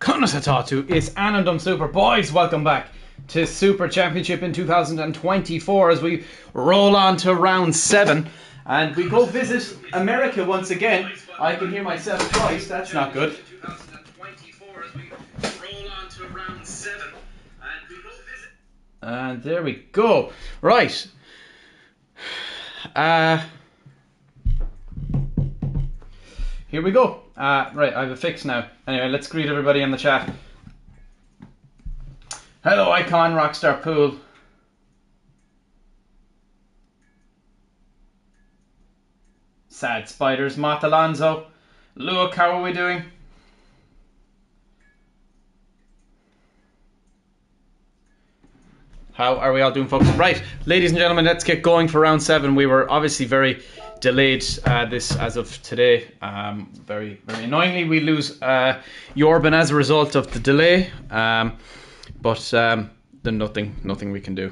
Konasatatu is Anandam Super. Boys, welcome back to Super Championship in 2024 as we roll on to round 7 and we go visit America once again. I can hear myself twice, that's not good. And there we go. Right. Here we go. Right, I have a fix now. Anyway, let's greet everybody in the chat. Hello, Icon, Rockstar Pool. Sad Spiders, Mott Alonso. Luke, how are we doing? How are we all doing, folks? Right, ladies and gentlemen, let's get going for round 7. We were obviously very delayed this as of today. Very annoyingly, we lose Jorben as a result of the delay. But then nothing we can do.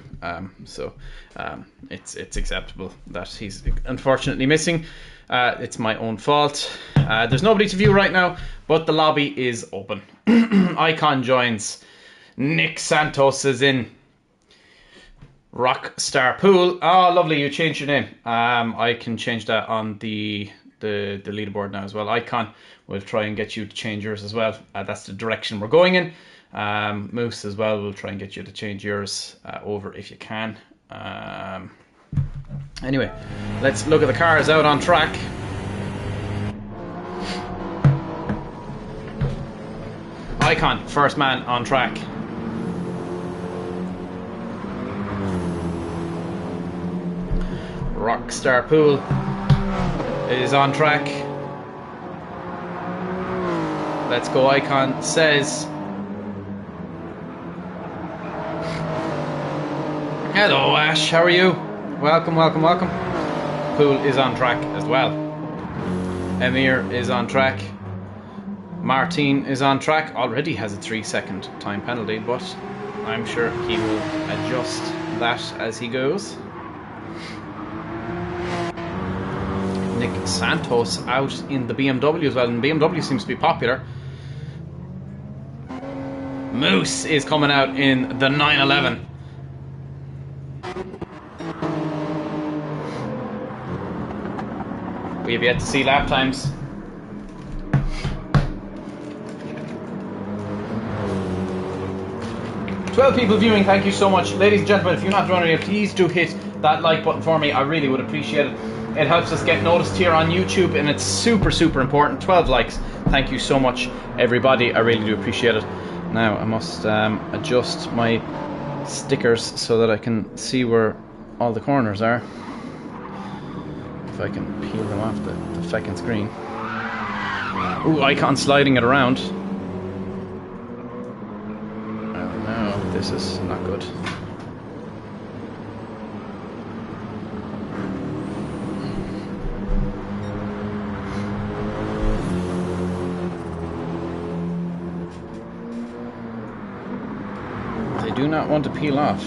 It's acceptable that he's unfortunately missing. It's my own fault. There's nobody to view right now, but the lobby is open. Icon joins. Nick Santos is in. Rockstar Pool. Oh, lovely! You changed your name. I can change that on the leaderboard now as well. Icon will try and get you to change yours as well. That's the direction we're going in. Moose as well. We'll try and get you to change yours over if you can. Anyway, let's look at the cars out on track. Icon, first man on track. Rockstar Pool is on track. Let's go, Icon says. Hello, Ash, how are you? Welcome. Pool is on track as well. Emir is on track. Martin is on track. Already has a 3-second time penalty, but I'm sure he will adjust that as he goes. Nick Santos out in the BMW as well, and BMW seems to be popular. Moose is coming out in the 911. We have yet to see lap times. "12 people viewing, thank you so much. Ladies and gentlemen, if you're not joining me, please do hit that like button for me. I really would appreciate it. It helps us get noticed here on YouTube, and it's super important. 12 likes. Thank you so much, everybody. I really do appreciate it. Now, I must adjust my stickers so that I can see where all the corners are. If I can peel them off the feckin' screen. Ooh, Icon sliding it around. Oh no, this is not good. Do not want to peel off.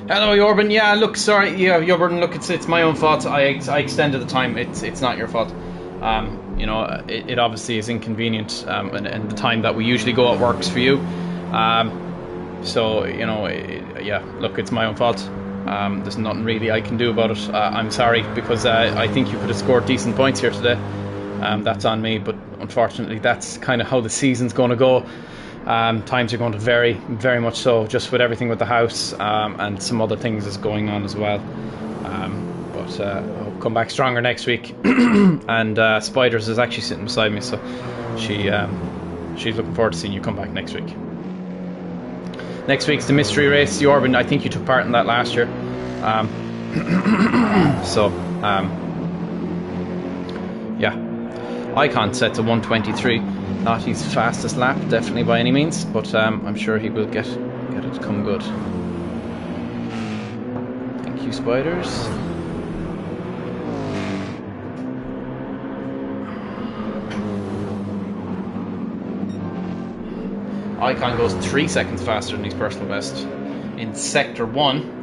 Hello, Jorben. Yeah, look, sorry. Yeah, Jorben, look, it's my own fault. I extended the time. It's not your fault. You know, it obviously is inconvenient, and the time that we usually go out works for you. So you know, yeah, look, it's my own fault. There's nothing really I can do about it. I'm sorry, because I think you could have scored decent points here today. That's on me, but unfortunately, that's kind of how the season's going to go. Times are going to vary, very much so, just with everything with the house, and some other things is going on as well. But I'll come back stronger next week. And Spiders is actually sitting beside me, so she's looking forward to seeing you come back next week. Next week's the mystery race. Jorben, I think you took part in that last year. Yeah. Icon set to 123. Not his fastest lap, definitely by any means, but I'm sure he will get it to come good. Thank you, Spiders. Icon goes 3 seconds faster than his personal best in Sector 1.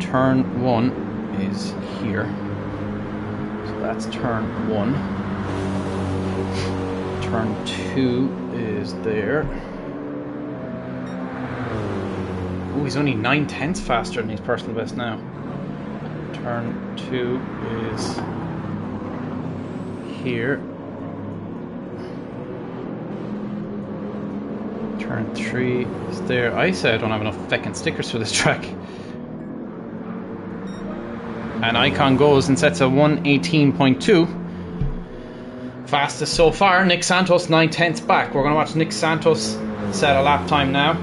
turn 1 is here. So that's turn 1. Turn 2 is there. Oh, he's only 9/10 faster than his personal best now. Turn 2 is here. Turn 3 is there. I say I don't have enough feckin' stickers for this track. And Icon goes and sets a 1:18.2. Fastest so far. Nick Santos 9/10 back. We're going to watch Nick Santos set a lap time now.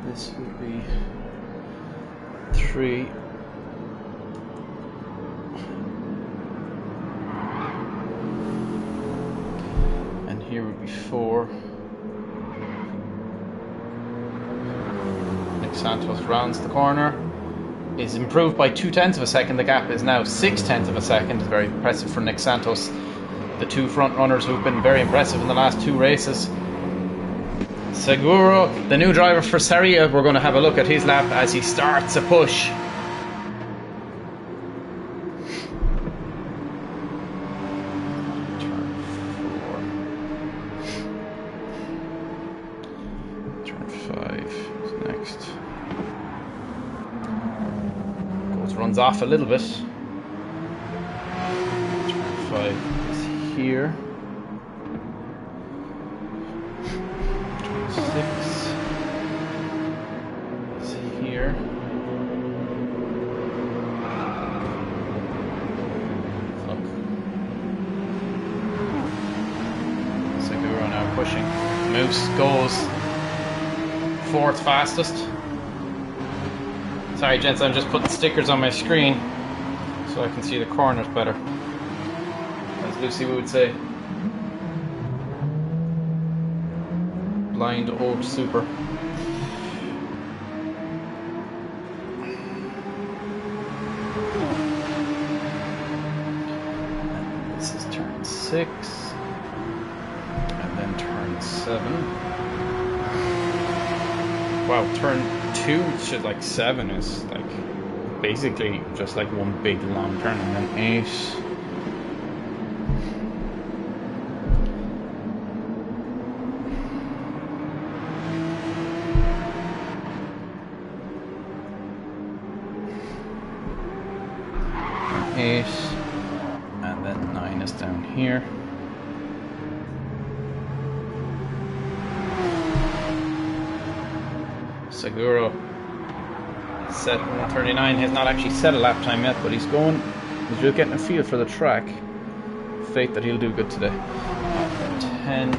This would be 3. And here would be 4. Nick Santos rounds the corner. Is improved by 0.2 of a second. The gap is now 0.6 of a second. Very impressive for Nick Santos. The two front runners who've been very impressive in the last 2 races. Seguro, the new driver for Saria, we're going to have a look at his lap as he starts a push. Turn 5 is next. Runs off a little bit. Turn 5 is here. 6 is here. Look. Seguro now pushing. Moose goes 4th fastest. Sorry gents, I'm just putting stickers on my screen so I can see the corners better, as Lucy would say. Blind old super. And this is turn 6, and then turn 7. Wow, turn 2 to like 7 is like basically just like one big long turn, and then 8. And then 9 is down here. Seguro set 1:39. He's not actually set a lap time yet, but he's going. He's really getting a feel for the track. Faith that he'll do good today. 10.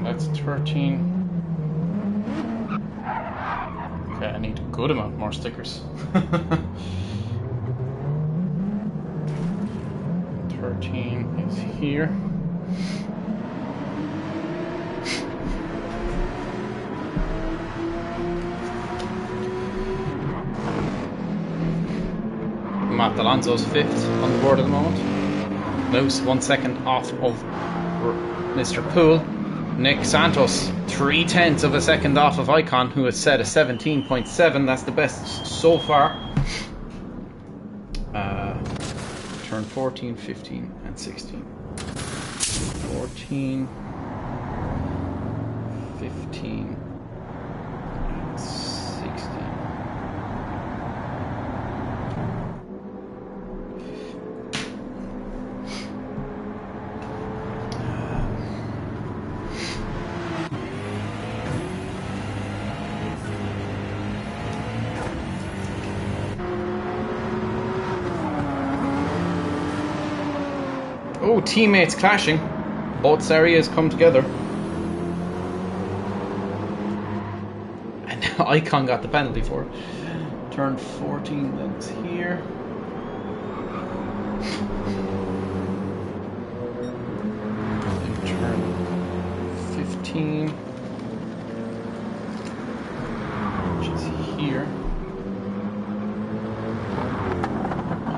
That's 13. Okay, I need a good amount more stickers. 13 is here. Matt Alonso's 5th on the board at the moment. Moose 1 second off of Mr. Poole. Nick Santos 0.3 of a second off of Icon, who has set a 17.7. That's the best so far. Turn 14, 15 and 16. 14, 15 and 16. Oh, teammates clashing. Both areas come together. And now Icon got the penalty for it. Turn 14, that's here. And turn 15, which is here.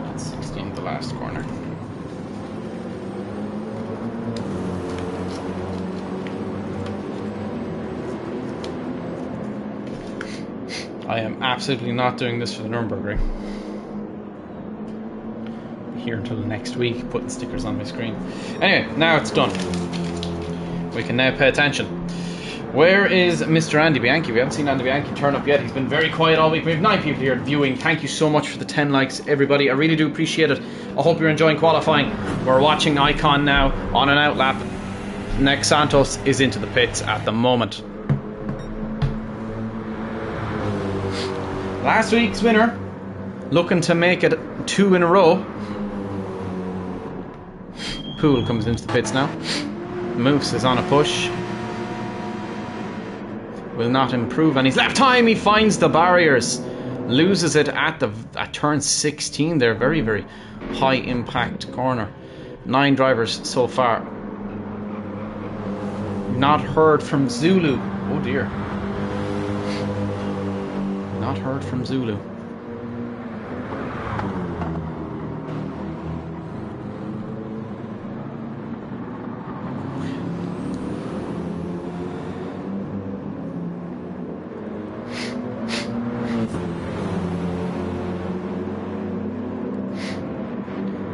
And 16, the last corner. I am absolutely not doing this for the Nürburgring. Here until next week, putting stickers on my screen. Anyway, now it's done. We can now pay attention. Where is Mr. Andy Bianchi? We haven't seen Andy Bianchi turn up yet. He's been very quiet all week. We have 9 people here viewing. Thank you so much for the 10 likes, everybody. I really do appreciate it. I hope you're enjoying qualifying. We're watching Icon now on an out lap. Nick Santos is into the pits at the moment. Last week's winner, looking to make it 2 in a row. Poole comes into the pits now. Moose is on a push. Will not improve on his lap time. He finds the barriers. Loses it at turn 16 there. Very, very high impact corner. 9 drivers so far. Not heard from Zulu. Oh dear. Not heard from Zulu.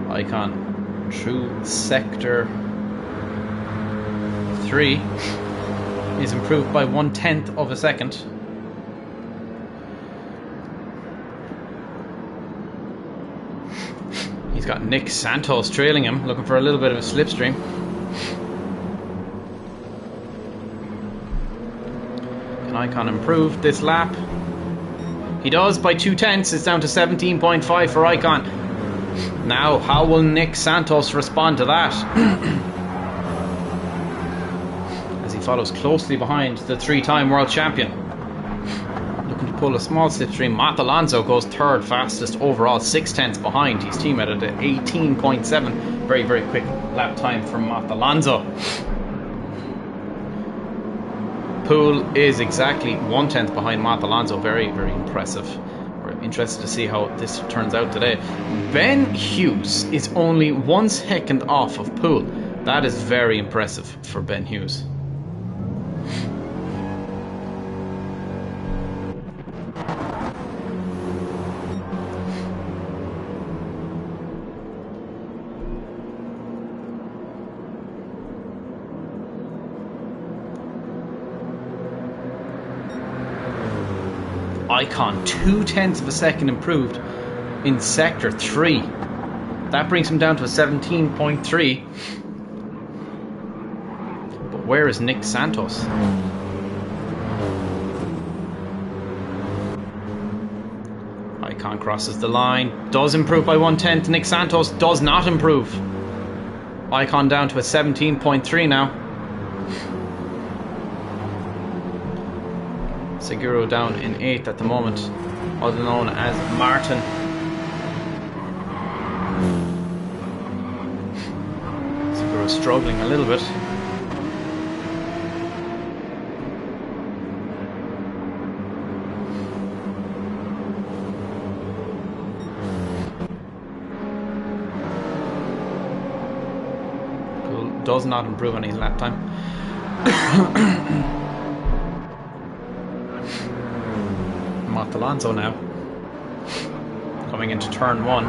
Icon through sector 3 is improved by 1/10 of a second. He's got Nick Santos trailing him, looking for a little bit of a slipstream. Can Icon improve this lap? He does by 2/10. It's down to 17.5 for Icon. Now, how will Nick Santos respond to that? As he follows closely behind the 3-time world champion. Looking to pull a small slipstream. Matt Alonso goes 3rd fastest overall, 6/10 behind his teammate at 18.7. Very, very quick lap time for Matt Alonso. Poole is exactly 1/10 behind Matt Alonso. Very, very impressive. We're interested to see how this turns out today. Ben Hughes is only 1 second off of Poole. That is very impressive for Ben Hughes. Icon 2/10 of a second improved in sector 3. That brings him down to a 17.3. But where is Nick Santos? Icon crosses the line, does improve by 1/10. Nick Santos does not improve. Icon down to a 17.3 now. Seguro down in 8th at the moment, other known as Martin. Seguro struggling a little bit. Does not improve on his lap time. Matt Alonso now coming into turn 1.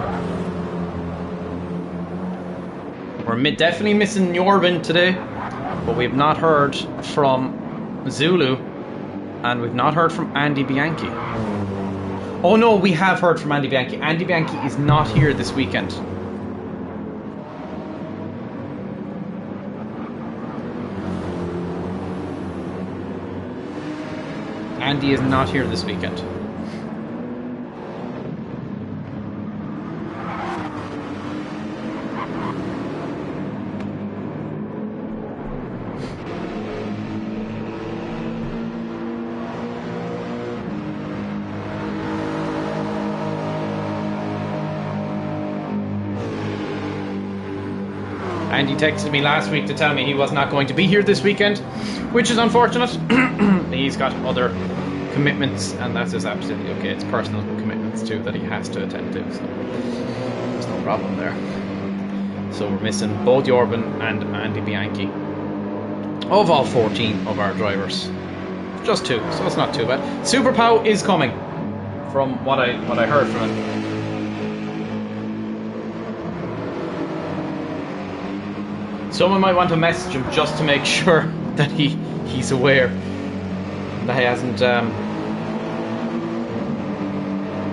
We're definitely missing Jorben today, but we've not heard from Zulu and we've not heard from Andy Bianchi. Oh no, we have heard from Andy Bianchi. Andy Bianchi is not here this weekend. Andy is not here this weekend. Andy texted me last week to tell me he was not going to be here this weekend, which is unfortunate. He's got other commitments, and that is absolutely okay. It's personal commitments too that he has to attend to, so there's no problem there. So we're missing both Jorben and Andy Bianchi of all 14 of our drivers. Just 2, so it's not too bad. Super Pow is coming, from what I heard from him. Someone might want to message him just to make sure that he's aware that he hasn't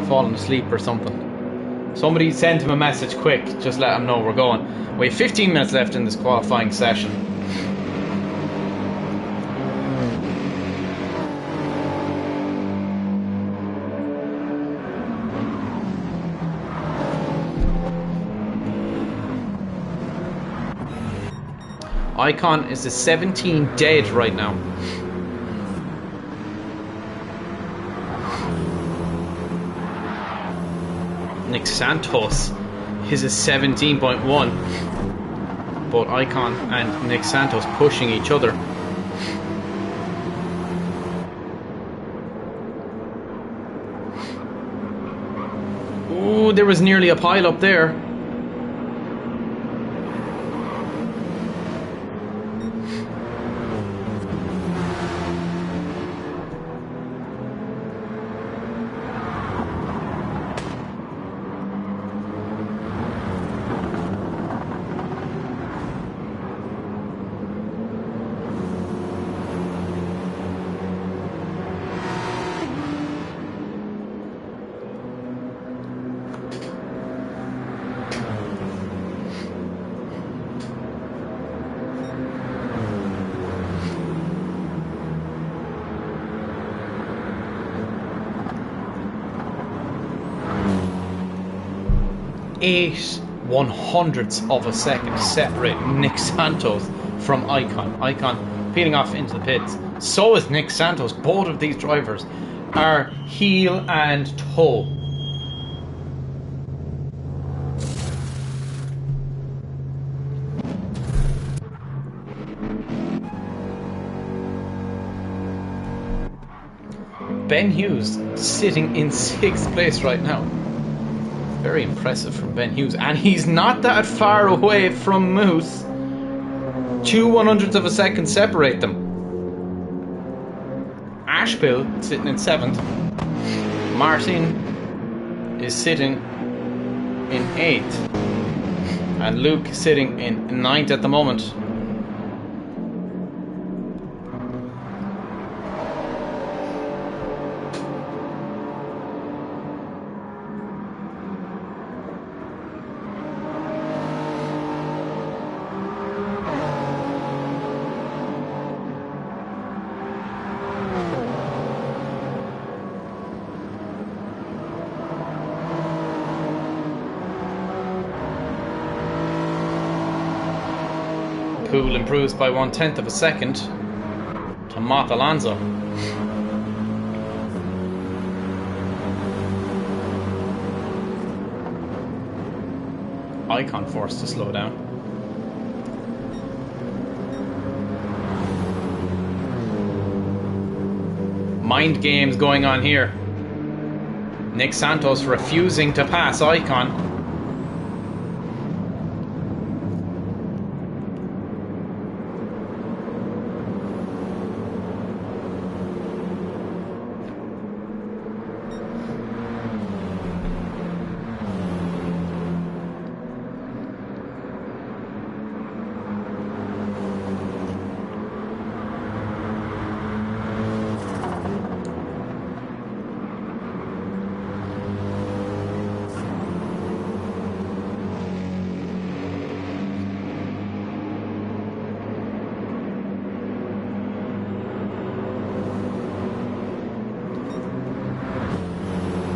fallen asleep or something. Somebody send him a message quick, just let him know we're going. We have 15 minutes left in this qualifying session. Icon is a 17 dead right now. Nick Santos is a 17.1. Both Icon and Nick Santos pushing each other. Ooh, there was nearly a pile up there. Eight 1/100ths of a second separate Nick Santos from Icon. Icon peeling off into the pits. So is Nick Santos. Both of these drivers are heel and toe. Ben Hughes sitting in 6th place right now. Very impressive from Ben Hughes, and he's not that far away from Moose. 2 1/100ths of a second separate them. Ashbill sitting in 7th. Martin is sitting in 8th, and Luke sitting in 9th at the moment. Poole improves by 1/10 of a second to Mott Alonso. Icon forced to slow down. Mind games going on here. Nick Santos refusing to pass Icon.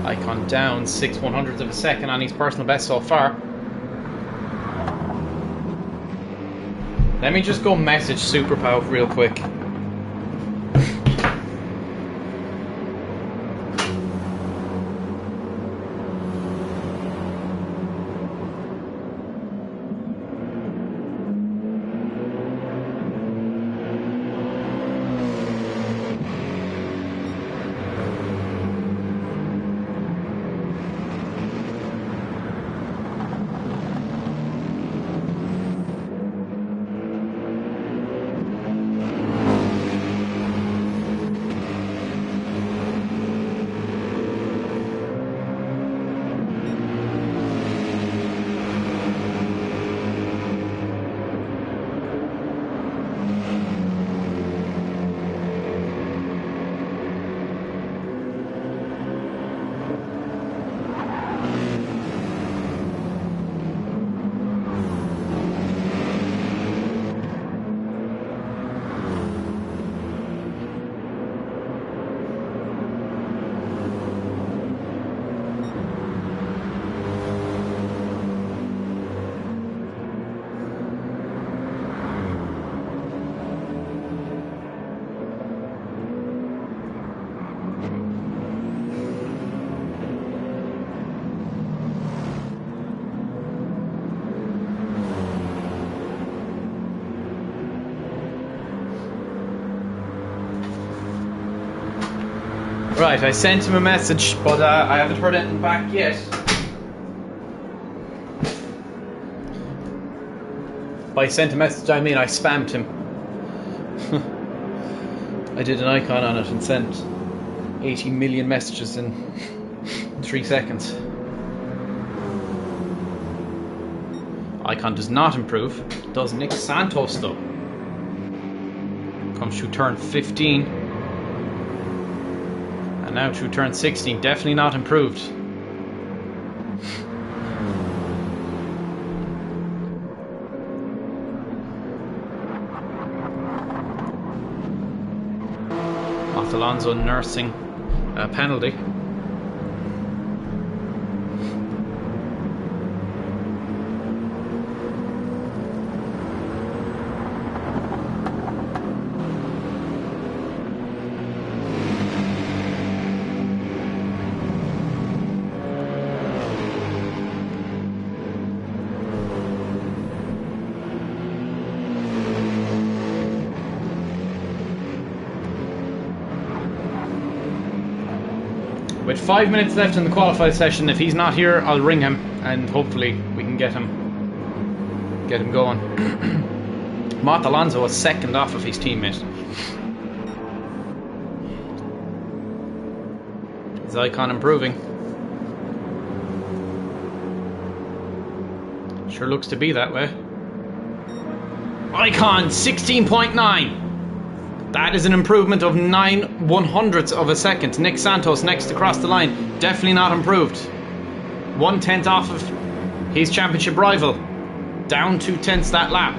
Icon down 6 1/100ths of a second on his personal best so far. Let me just go message Super Pow real quick. Right, I sent him a message, but I haven't heard anything back yet. By sent a message, I mean I spammed him. I did an icon on it and sent 80 million messages in 3 seconds. Icon does not improve. Does Nick Santos though? Comes through turn 15. And now through turn 16. Definitely not improved. Alonso nursing a penalty. With 5 minutes left in the qualified session, if he's not here, I'll ring him and hopefully we can get him going. Mott Alonso was second off of his teammate. His icon improving. Sure looks to be that way. Icon 16.9. That is an improvement of 9/100ths of a second. Nick Santos next across the line. Definitely not improved. 1/10 off of his championship rival. Down 2/10 that lap.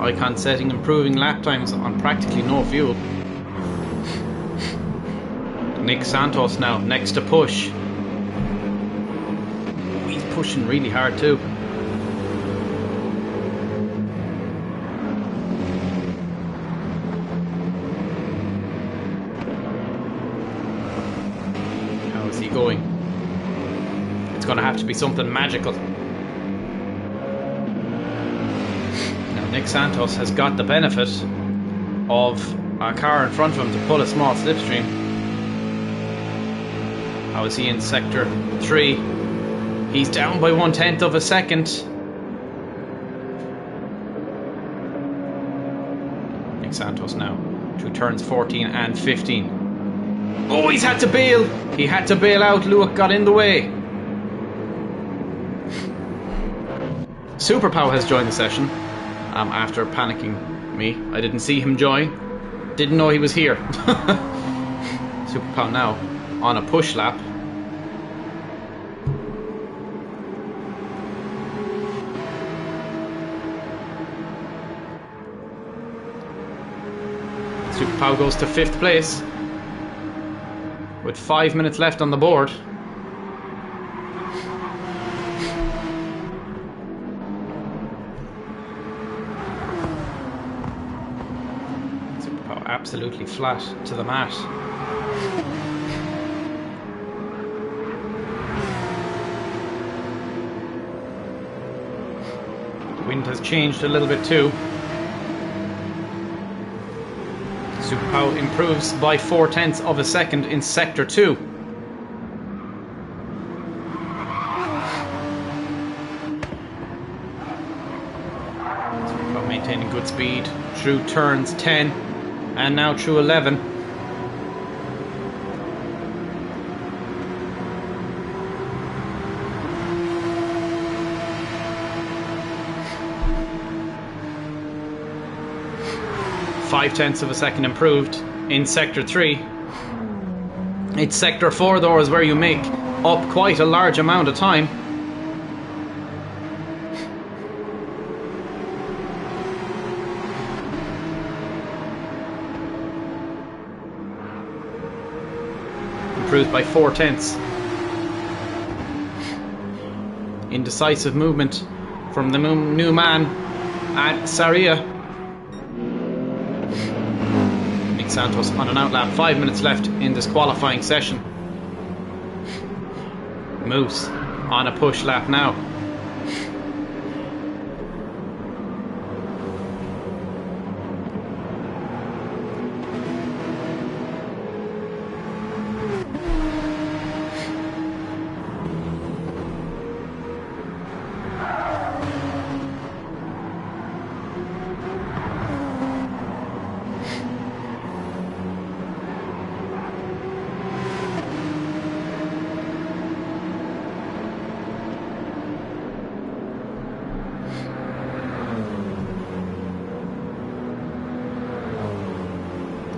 Icon setting improving lap times on practically no fuel. Nick Santos now next to push. He's pushing really hard too. How is he going? It's going to have to be something magical. Nick Santos has got the benefit of a car in front of him to pull a small slipstream. How is he in sector 3? He's down by 1/10 of a second. Nick Santos now through turns 14 and 15. Oh, he's had to bail. He had to bail out. Luke got in the way. Superpow has joined the session. After panicking me. I didn't see him join. Didn't know he was here. Superpow now on a push lap. Superpow goes to 5th place with 5 minutes left on the board. Absolutely flat to the mat. The wind has changed a little bit too. Superpow improves by 4/10 of a second in sector 2. Superpow maintaining good speed through turns 10. And now through 11. .5 of a second improved in sector 3. It's sector 4 though is where you make up quite a large amount of time. Improved by 4/10. Indecisive movement from the new man at Saria. Nick Santos on an outlap. 5 minutes left in this qualifying session. Moose on a push lap now.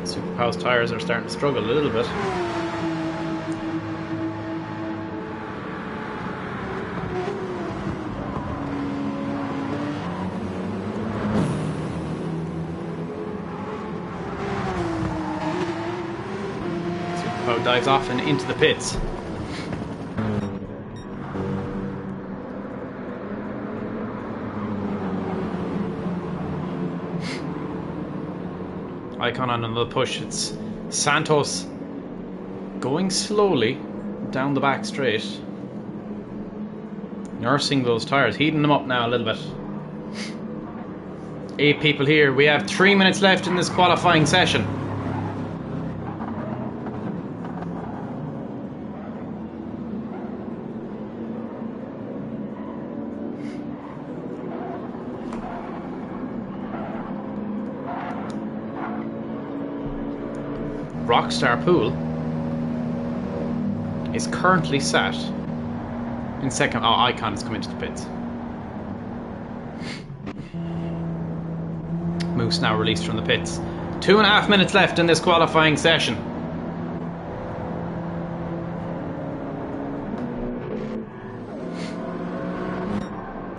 Superpow's tyres are starting to struggle a little bit. Superpow dives off and into the pits. Icon on another push. It's Santos going slowly down the back straight, nursing those tyres, heating them up now a little bit. 8 people here. We have 3 minutes left in this qualifying session. Rockstar Pool is currently sat in second. Oh, Icon has come into the pits. Moose now released from the pits. 2.5 minutes left in this qualifying session.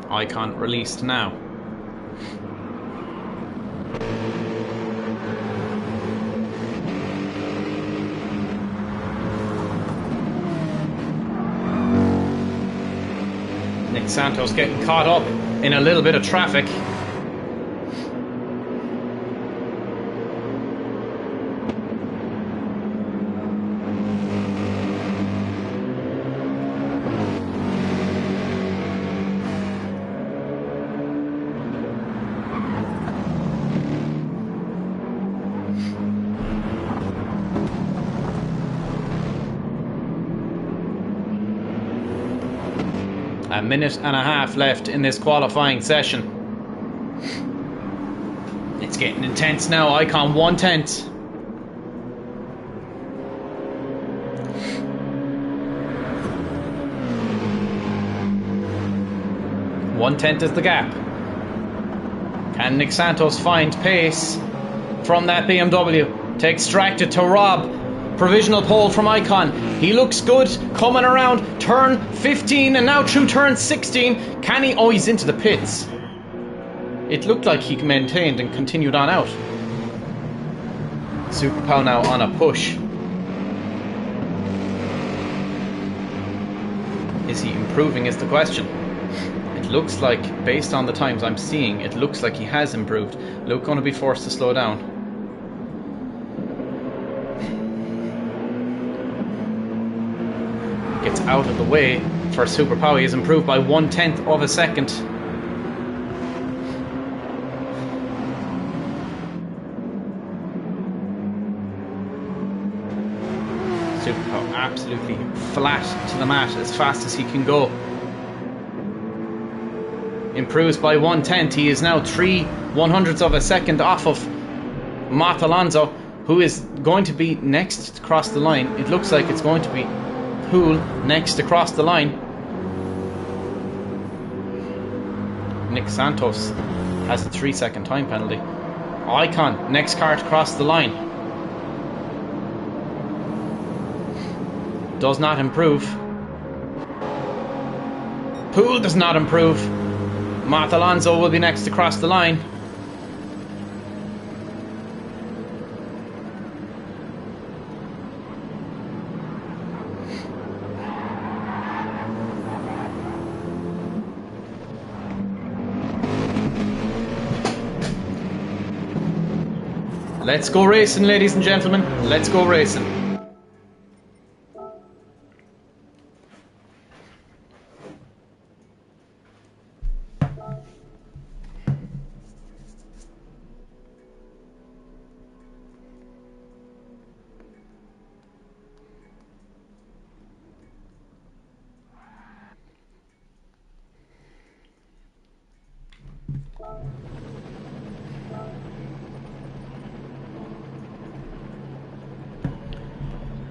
Icon released now. Santos getting caught up in a little bit of traffic. A minute and a half left in this qualifying session. It's getting intense now. Icon 1/10. One-tenth is the gap. Can Nick Santos find pace from that BMW to extract it to Rob? Provisional pole from Icon. He looks good coming around turn 15 and now through turn 16. Can he? Oh, he's into the pits. It looked like he maintained and continued on out. Superpow now on a push. Is he improving is the question. It looks like, based on the times I'm seeing, it looks like he has improved. Luke going to be forced to slow down. Gets out of the way for Superpower. He has improved by 1/10 of a second. Superpower absolutely flat to the mat as fast as he can go. Improves by 1/10. He is now 3/100ths of a second off of Matt Alonso, who is going to be next to cross the line. It looks like it's going to be Pool next to cross the line. Nick Santos has a 3-second time penalty. Icon, next car to cross the line. Does not improve. Pool does not improve. Matt Alonso will be next to cross the line. Let's go racing, ladies and gentlemen. Let's go racing.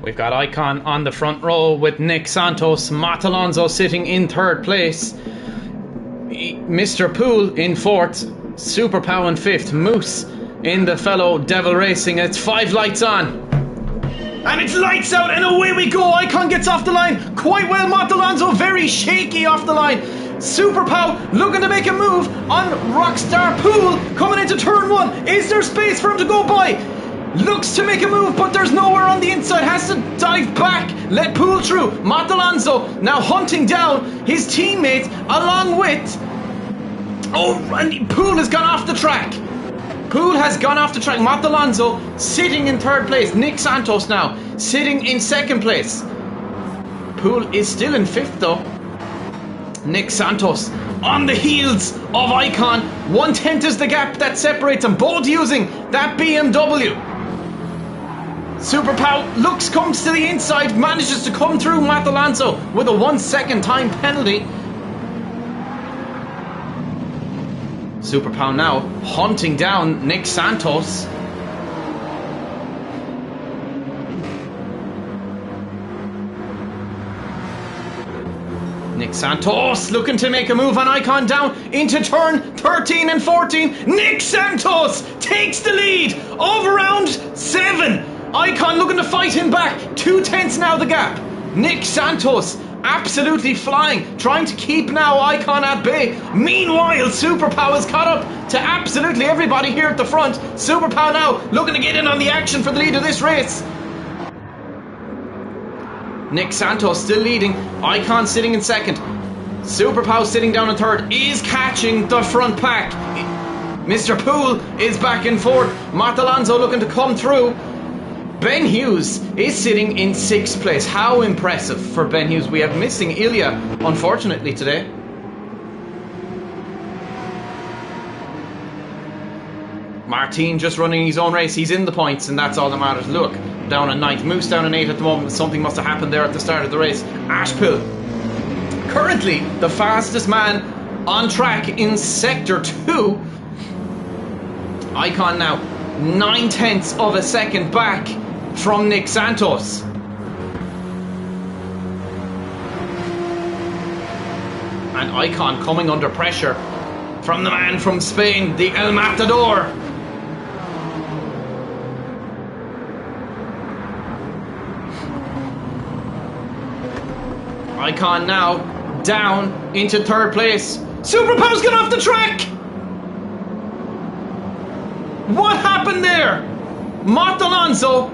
We've got Icon on the front row with Nick Santos, Matt Alonso sitting in third place, Mr. Poole in fourth, Super Pow in fifth, Moose in the fellow Devil Racing. It's 5 lights on. And it's lights out and away we go. Icon gets off the line quite well. Matt Alonso very shaky off the line. Super Pow looking to make a move on Rockstar Poole coming into turn 1. Is there space for him to go by? Looks to make a move, but there's nowhere on the inside. Has to dive back, let Poole through. Matt Alonso now hunting down his teammate along with... Oh, and Poole has gone off the track. Poole has gone off the track. Matt Alonso sitting in third place. Nick Santos now sitting in second place. Poole is still in fifth though. Nick Santos on the heels of Icon. 1/10 is the gap that separates them, both using that BMW. Super Pow comes to the inside, manages to come through Matt Alonso with a 1 second time penalty. Super Pow now hunting down Nick Santos. Nick Santos looking to make a move on Icon down into turn 13 and 14. Nick Santos takes the lead of round 7. Icon looking to fight him back. 2/10 now the gap. Nick Santos absolutely flying, trying to keep now Icon at bay. Meanwhile, Super Pow has caught up to absolutely everybody here at the front. Super Pow now looking to get in on the action for the lead of this race. Nick Santos still leading. Icon sitting in second. Super Pow sitting down in third. Is catching the front pack. Mr. Poole is back in fourth. Matt Alonso looking to come through. Ben Hughes is sitting in 6th place. How impressive for Ben Hughes. We have missing Ilya, unfortunately, today. Martin just running his own race. He's in the points, and that's all that matters. Look, down at 9th. Moose down in 8th at the moment. Something must have happened there at the start of the race. Ashpill, currently the fastest man on track in Sector 2. Icon now 9/10 of a second back from Nick Santos. And Icon coming under pressure from the man from Spain, the El Matador. Icon now down into 3rd place. Super Pow's gone off the track! What happened there? Matt Alonso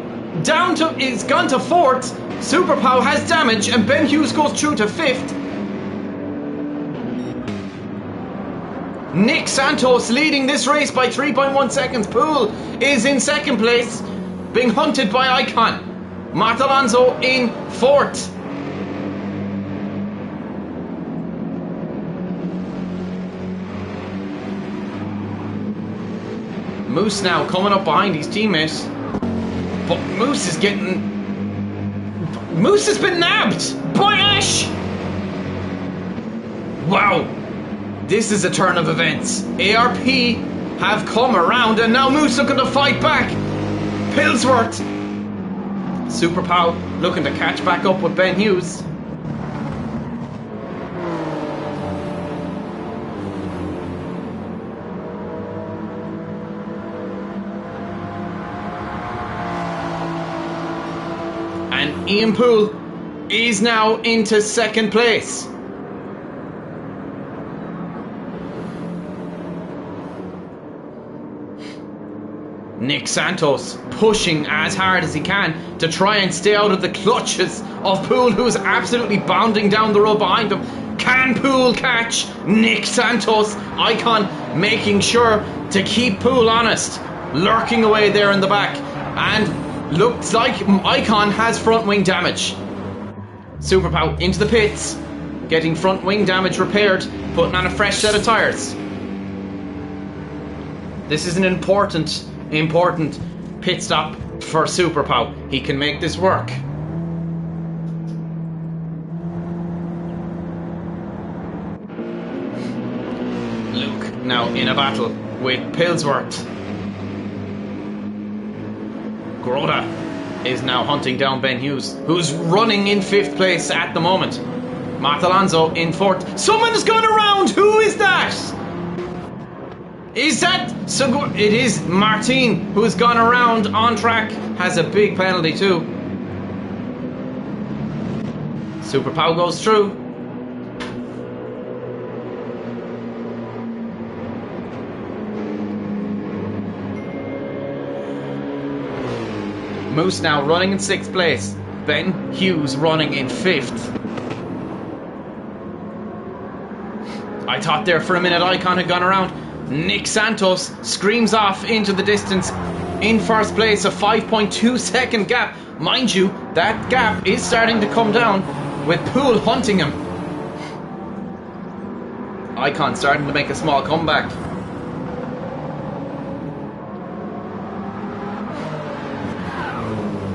is gone to 4th. Super Pow has damage and Ben Hughes goes through to 5th. Nick Santos leading this race by 3.1 seconds. Poole is in 2nd place, being hunted by Icon. Matt Alonso in 4th. Moose now coming up behind his teammates, but Moose has been nabbed by Ash. Wow, this is a turn of events. ARP have come around and now Moose looking to fight back. Pillsworth, Super Pow looking to catch back up with Ben Hughes. And Ian Poole is now into 2nd place. Nick Santos pushing as hard as he can to try and stay out of the clutches of Poole, who is absolutely bounding down the road behind him. Can Poole catch Nick Santos? Icon making sure to keep Poole honest. lurking away there in the back. And looks like Icon has front wing damage. Superpow into the pits, getting front wing damage repaired, putting on a fresh set of tyres. This is an important pit stop for Superpow. He can make this work. Luke now in a battle with Pillsworth. Grota is now hunting down Ben Hughes, who's running in 5th place at the moment. Matt Alonso in 4th. Someone's gone around! Who is that? Is that so? It is Martin, who's gone around on track. Has a big penalty too. Superpow goes through. Moose now running in 6th place. Ben Hughes running in 5th. I thought there for a minute Icon had gone around. Nick Santos screams off into the distance in 1st place, a 5.2 second gap. Mind you, that gap is starting to come down with Poole hunting him. Icon starting to make a small comeback.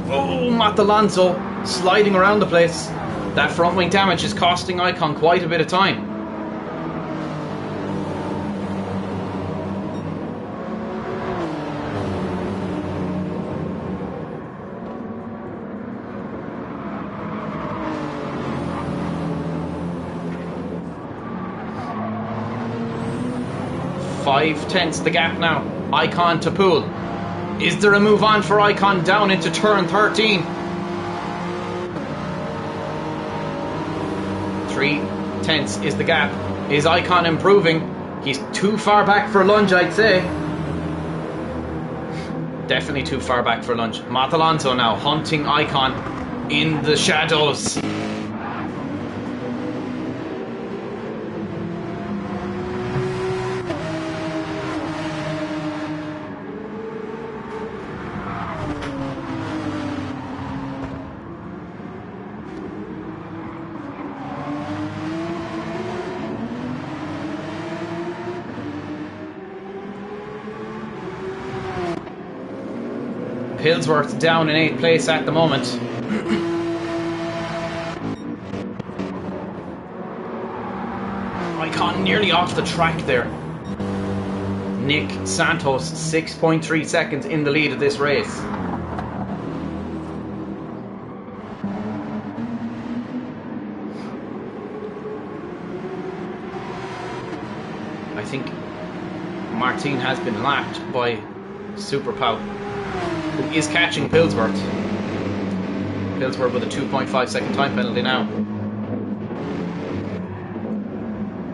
Oh, Matt Alonso sliding around the place. That front wing damage is costing Icon quite a bit of time. Five tenths the gap now. Icon to Poole. Is there a move on for Icon down into turn 13? 3 tenths is the gap. Is Icon improving? He's too far back for lunge, I'd say. Definitely too far back for lunge. Matt Alonso now hunting Icon in the shadows. Pillsworth down in 8th place at the moment. Icon nearly off the track there. Nick Santos 6.3 seconds in the lead of this race. I think Martin has been lapped by Superpow, who is catching Pillsworth. Pillsworth with a 2.5 second time penalty now.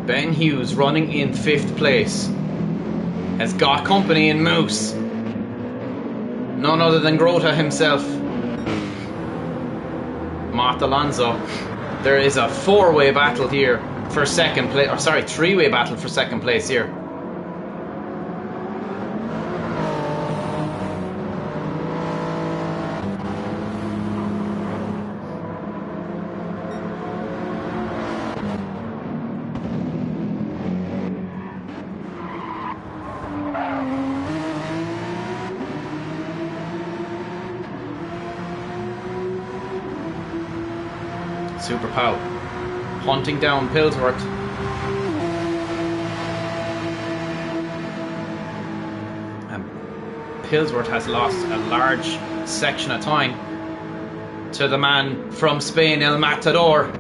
Ben Hughes running in 5th place. Has got company in Moose. None other than Grota himself. Matt Alonso. There is a 4-way battle here for 2nd place. Or sorry, 3-way battle for 2nd place here. Superpow hunting down Pillsworth. And Pillsworth has lost a large section of time to the man from Spain, El Matador.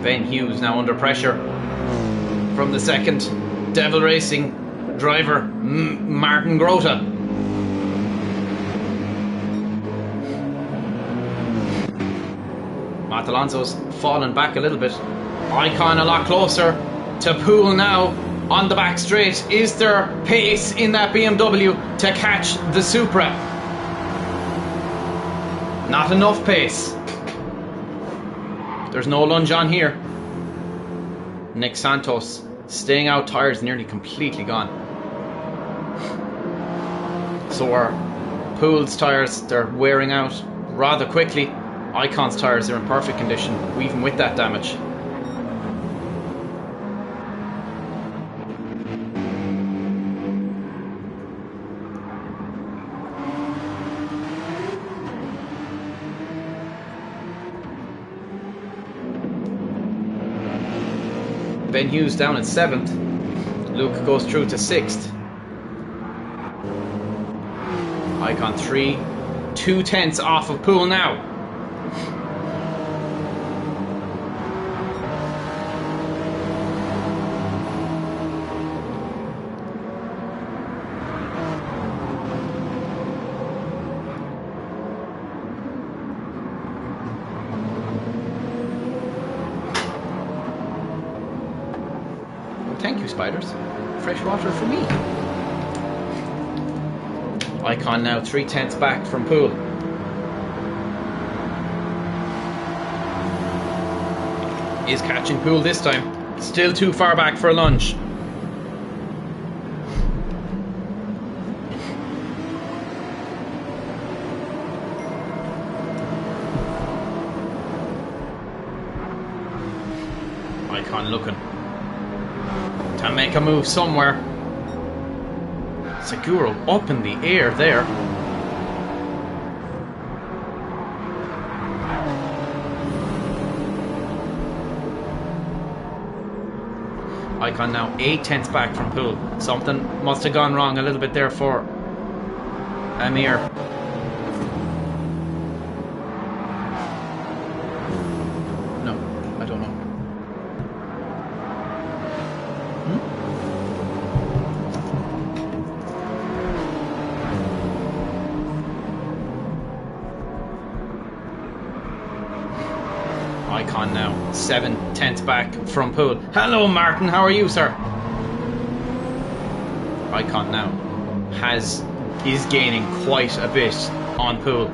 Ben Hughes now under pressure from the 2nd Devil Racing driver, Martin Grota. Matt Alonso's fallen back a little bit. Icon a lot closer to Poole now on the back straight. Is there pace in that BMW to catch the Supra? Not enough pace. There's no lunge on here. Nick Santos staying out, tyres nearly completely gone. So our Pool's tyres, they're wearing out rather quickly. Icon's tyres are in perfect condition, even with that damage. Ben Hughes down at 7th. Luke goes through to 6th. Icon 3, 2/10 off of Pool now. Thank you, spiders. Fresh water for me. Icon now 3/10 back from Pool. Is catching Pool this time. Still too far back for a lunge. Icon looking to make a move somewhere. Seguro up in the air there. Icon now 8/10 back from Pool. Something must have gone wrong a little bit there for Amir. No, I don't know. Icon now 7/10 back from Pool. Hello Martin, how are you, sir? Icon now is gaining quite a bit on Pool.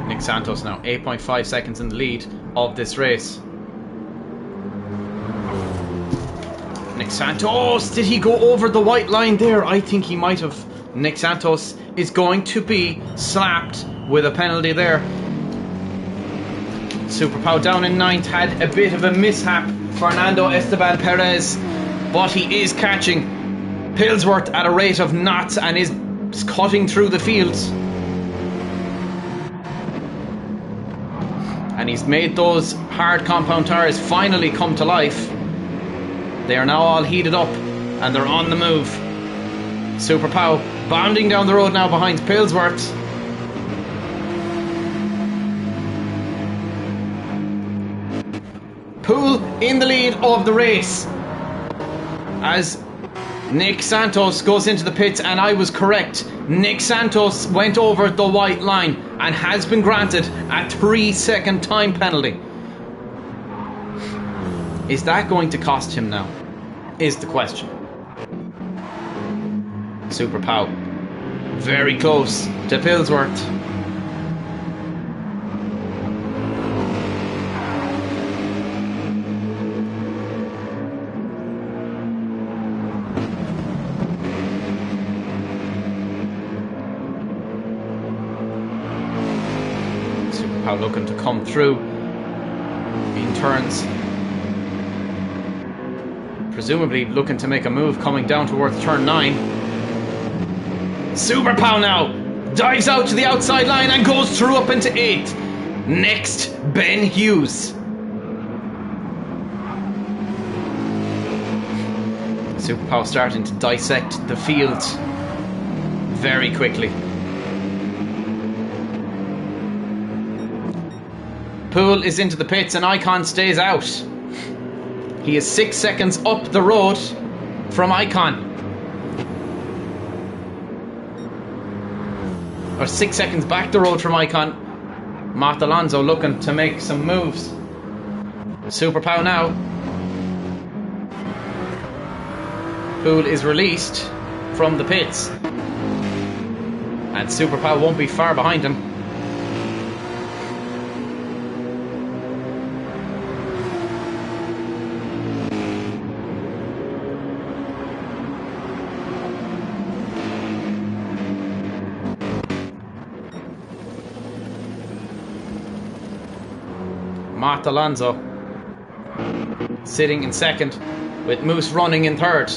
Nick Santos now 8.5 seconds in the lead of this race. Nick Santos, did he go over the white line there? I think he might have. Nick Santos is going to be slapped with a penalty there. Superpow down in 9th, had a bit of a mishap. Fernando Esteban Perez, but he is catching Pillsworth at a rate of knots and is cutting through the fields. And he's made those hard compound tyres finally come to life. They are now all heated up and they're on the move. Super Pow bounding down the road now behind Pillsworth. Pool in the lead of the race as Nick Santos goes into the pits, and I was correct. Nick Santos went over the white line and has been granted a 3-second time penalty. Is that going to cost him now? Is the question. Super Pow very close to Pillsworth. Super Pow looking to come through in turns. Presumably looking to make a move coming down towards turn 9. Super Pow now dives out to the outside line and goes through up into 8th. Next, Ben Hughes. Super Pow starting to dissect the field very quickly. Pool is into the pits and Icon stays out. He is 6 seconds up the road from Icon. Or 6 seconds back the road from Icon. Matt Alonso looking to make some moves. Super Pow now. Pool is released from the pits. And Super Pow won't be far behind him. Matt Alonso sitting in second, with Moose running in third.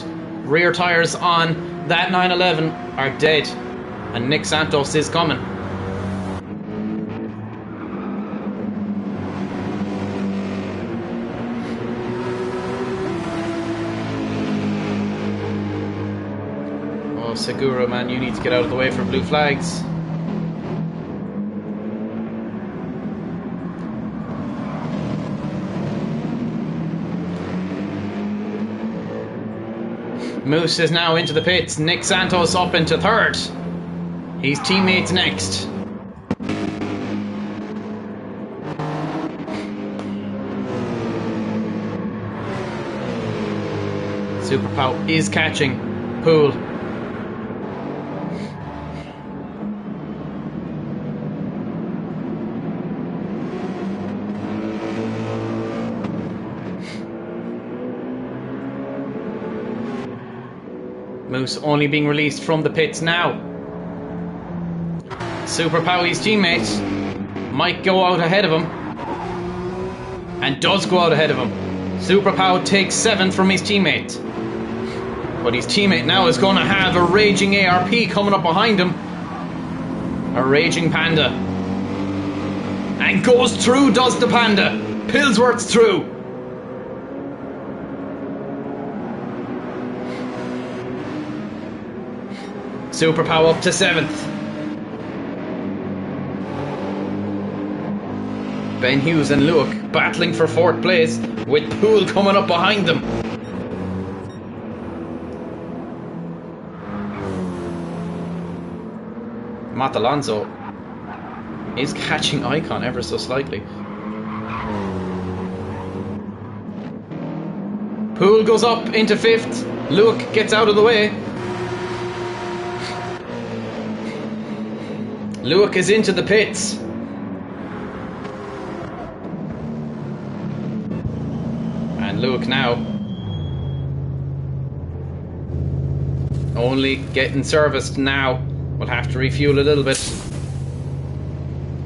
Rear tyres on that 911 are dead, and Nick Santos is coming. Oh, Segura, man, you need to get out of the way for blue flags. Moose is now into the pits. Nick Santos up into third. His teammates next. Super Pow is catching Poole. Moose only being released from the pits now. Super Powie's teammate might go out ahead of him, and does go out ahead of him. Super Pow takes 7 from his teammate, but his teammate now is going to have a raging ARP coming up behind him. A raging Panda, and goes through, does the Panda. Pillsworth's through. Super Pow up to 7th. Ben Hughes and Luke battling for 4th place, with Poole coming up behind them. Matt Alonso is catching Icon ever so slightly. Poole goes up into 5th. Luke gets out of the way. Luke is into the pits. And Luke now only getting serviced now. We'll have to refuel a little bit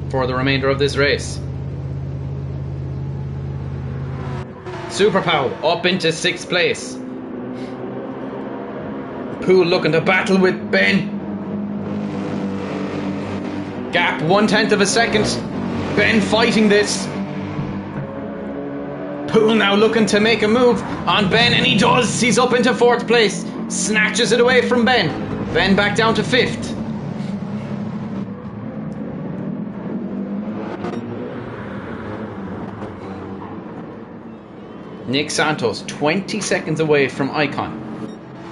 for the remainder of this race. Super Pow up into 6th place. Poole looking to battle with Ben. Gap 1/10 of a second. Ben fighting this. Poole now looking to make a move on Ben, and he does. He's up into 4th place. Snatches it away from Ben. Ben back down to 5th. Nick Santos 20 seconds away from Icon.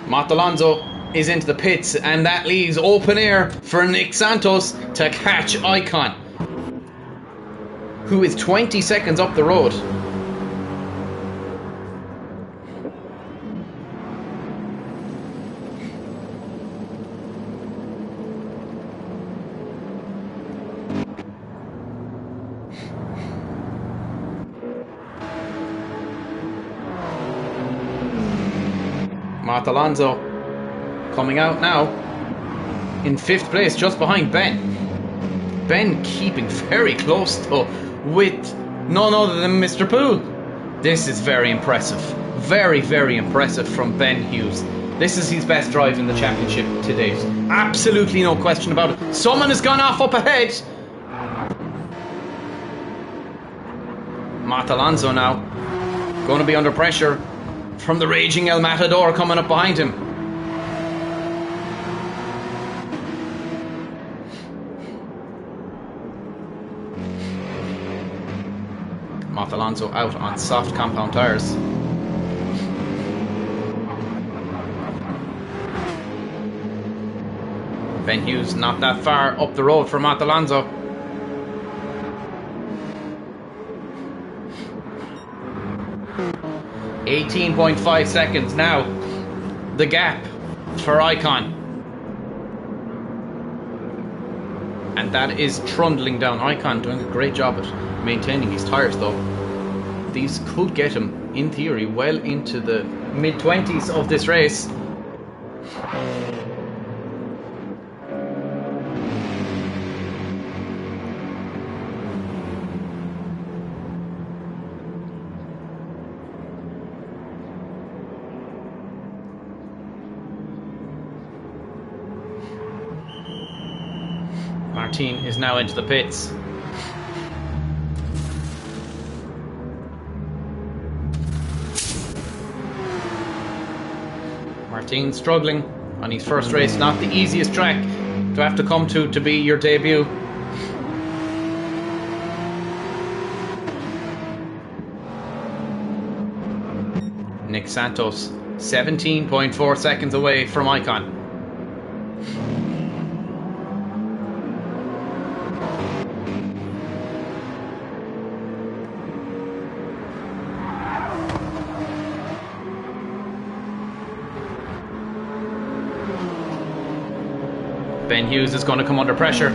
Matt Alonso is into the pits, and that leaves open air for Nick Santos to catch Icon, who is 20 seconds up the road. Matt Alonso coming out now in 5th place, just behind Ben. Ben keeping very close though with none other than Mr. Poole. This is very impressive. Very, very impressive from Ben Hughes. This is his best drive in the championship to date. Absolutely no question about it. Someone has gone off up ahead. Matt Alonso now going to be under pressure from the raging El Matador coming up behind him. Matt Alonso out on soft compound tyres. Ben Hughes not that far up the road for Matt Alonso. .5 seconds now. The gap for Icon. And that is trundling down. Icon doing a great job at maintaining his tyres though. These could get him, in theory, well into the mid-20s of this race. Martin is now into the pits. Martin struggling on his first race. Not the easiest track to have to come to be your debut. Nick Santos, 17.4 seconds away from Icon. Ben Hughes is going to come under pressure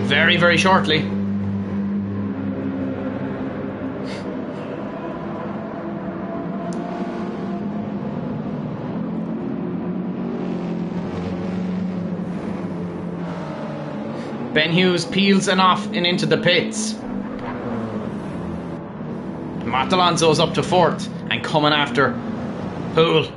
very, very shortly. Ben Hughes peels and off and into the pits. Matt Alonso's up to 4th and coming after Poole.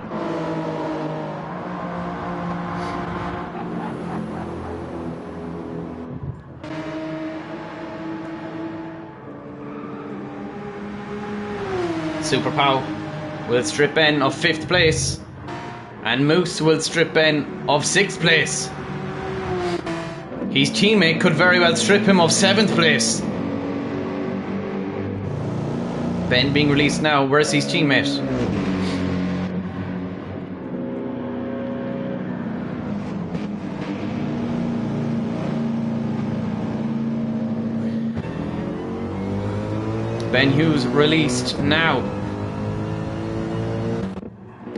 Super Pow will strip Ben of 5th place, and Moose will strip Ben of 6th place. His teammate could very well strip him of 7th place. Ben being released now. Where's his teammate? Ben Hughes released now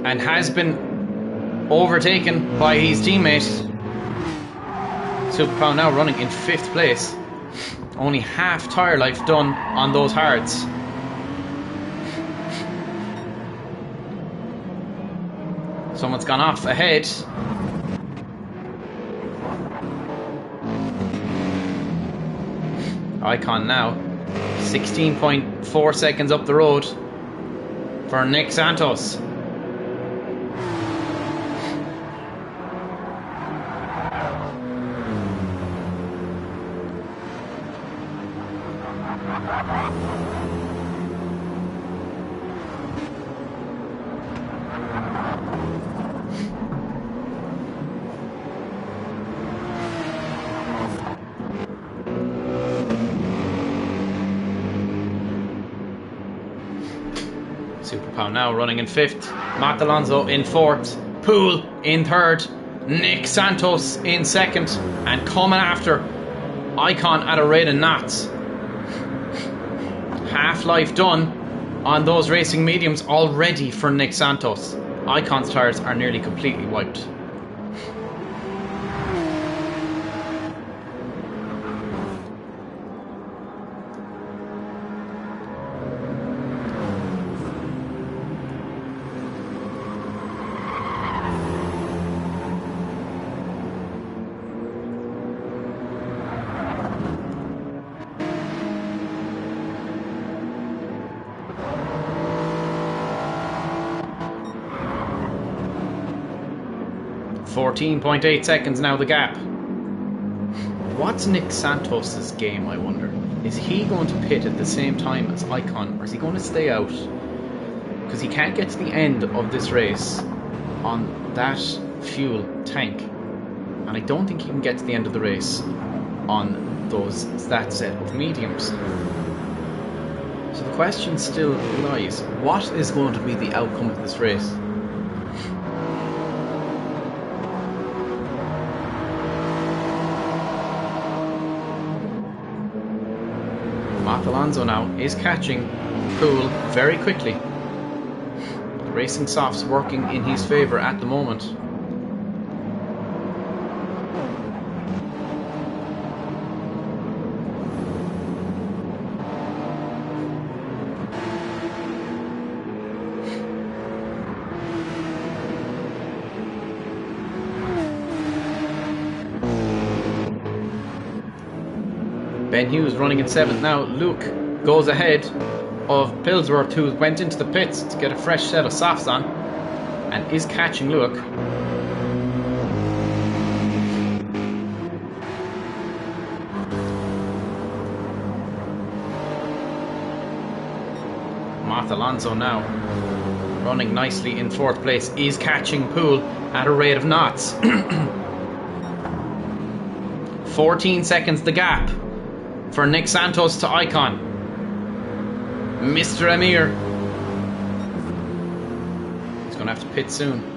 and has been overtaken by his teammate. Super Pow now running in 5th place. Only half tyre life done on those hards. Someone's gone off ahead. Icon now 16.4 seconds up the road for Nick Santos. Super Pow now running in 5th. Matt Alonso in 4th. Poole in 3rd. Nick Santos in 2nd. And coming after Icon at a rate of knots. Half-life done on those racing mediums already for Nick Santos. Icon's tyres are nearly completely wiped. .8 seconds now the gap. What's Nick Santos's game, I wonder? Is he going to pit at the same time as Icon, or is he going to stay out? Because he can't get to the end of this race on that fuel tank, and I don't think he can get to the end of the race on that set of mediums. So the question still lies, what is going to be the outcome of this race? Matt Alonso now is catching Poole very quickly. The racing softs working in his favour at the moment. Ben Hughes running in 7th now. Luke goes ahead of Pillsworth, who went into the pits to get a fresh set of softs on and is catching Luke. Matt Alonso now running nicely in 4th place, is catching Poole at a rate of knots. 14 seconds the gap for Nick Santos to Icon. Mr. Amir, he's going to have to pit soon.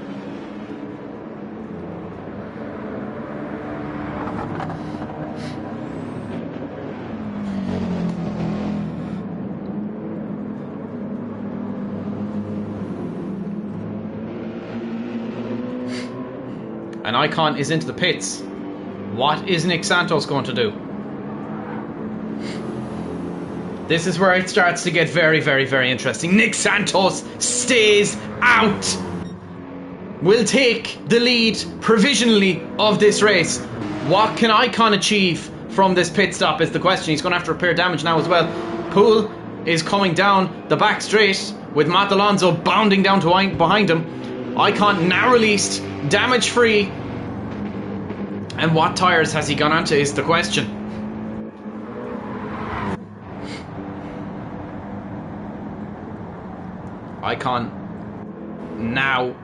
And Icon is into the pits. What is Nick Santos going to do? This is where it starts to get very, very, very interesting. Nick Santos stays out. Will take the lead provisionally of this race. What can Icon achieve from this pit stop is the question. He's going to have to repair damage now as well. Poole is coming down the back straight with Matt Alonso bounding down to behind him. Icon now released, damage free. And what tyres has he gone onto is the question. Icon now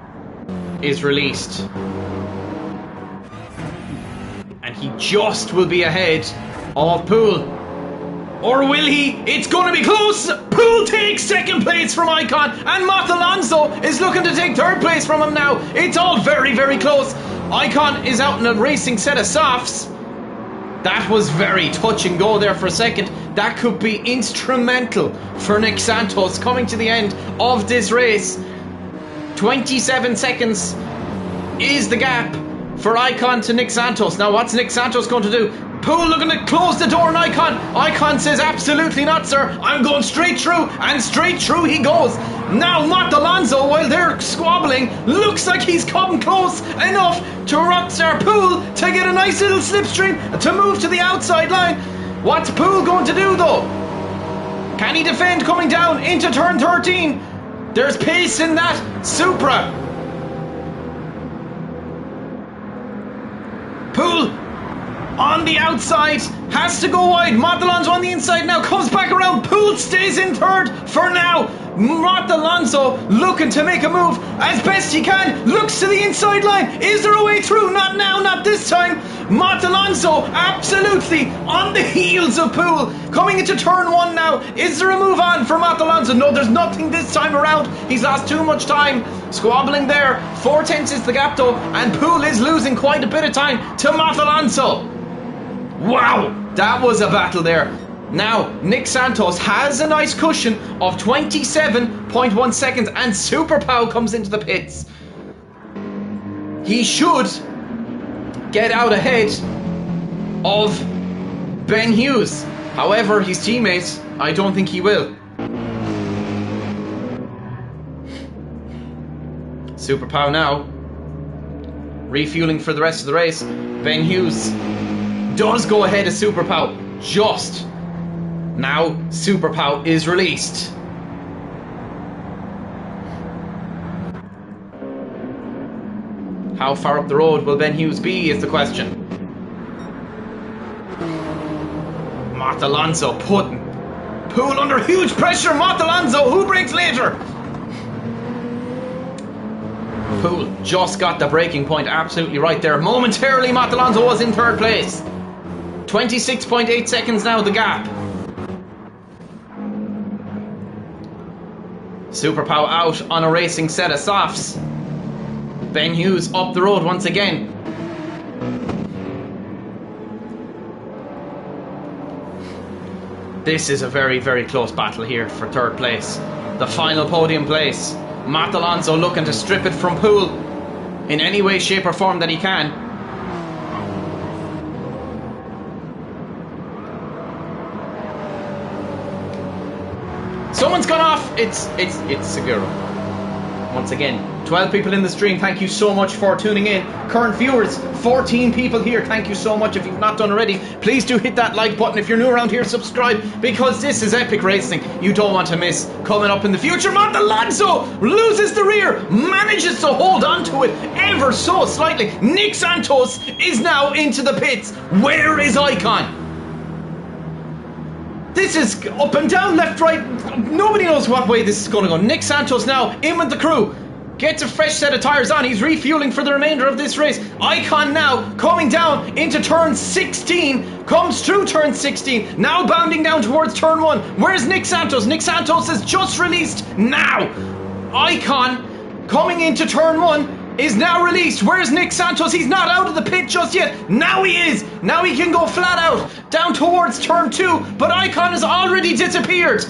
is released. And he just will be ahead of Poole. Or will he? It's going to be close. Poole takes 2nd place from Icon. And Matt Alonso is looking to take 3rd place from him now. It's all very, very close. Icon is out in a racing set of softs. That was very touch and go there for a second. That could be instrumental for Nick Santos coming to the end of this race. 27 seconds is the gap for Icon to Nick Santos. Now what's Nick Santos going to do? Poole looking to close the door on Icon. Icon says absolutely not, sir. I'm going straight through, and straight through he goes. Now Matt Alonso, while they're squabbling, looks like he's come close enough to Rockstar Poole to get a nice little slipstream to move to the outside line. What's Poole going to do though? Can he defend coming down into turn 13? There's pace in that Supra. Poole on the outside, has to go wide. Matt Alonso on the inside now, comes back around. Poole stays in 3rd for now. Matt Alonso looking to make a move as best he can. Looks to the inside line. Is there a way through? Not now, not this time. Matt Alonso absolutely on the heels of Poole. Coming into turn 1 now. Is there a move on for Matt Alonso? No, there's nothing this time around. He's lost too much time. Squabbling there. 4/10 is the gap though, and Poole is losing quite a bit of time to Matt Alonso. Wow, that was a battle there. Now, Nick Santos has a nice cushion of 27.1 seconds, and Super Pow comes into the pits. He should get out ahead of Ben Hughes. However, his teammates, I don't think he will. Super Pow now refueling for the rest of the race. Ben Hughes does go ahead of Super Pow just. Now Super Pow is released. How far up the road will Ben Hughes be is the question. Matt Alonso putting Poole under huge pressure. Matt Alonso, who breaks later? Poole just got the breaking point absolutely right there. Momentarily Matt Alonso was in 3rd place. 26.8 seconds now the gap. Super Pow out on a racing set of softs. Ben Hughes up the road once again. This is a very, very close battle here for 3rd place. The final podium place. Matt Alonso looking to strip it from Poole in any way, shape or form that he can. Someone's gone off. It's Seguro. Once again, 12 people in the stream. Thank you so much for tuning in. Current viewers, 14 people here. Thank you so much. If you've not done already, please do hit that like button. If you're new around here, subscribe, because this is epic racing. You don't want to miss coming up in the future. Matt Alonso loses the rear, manages to hold on to it ever so slightly. Nick Santos is now into the pits. Where is Icon? This is up and down, left, right. Nobody knows what way this is going to go. Nick Santos now in with the crew. Gets a fresh set of tyres on. He's refueling for the remainder of this race. Icon now coming down into turn 16. Comes through turn 16. Now bounding down towards turn 1. Where's Nick Santos? Nick Santos is just released now. Icon coming into turn 1 is now released. Where's Nick Santos? He's not out of the pit just yet. Now he is. Now he can go flat out down towards turn 2. But Icon has already disappeared.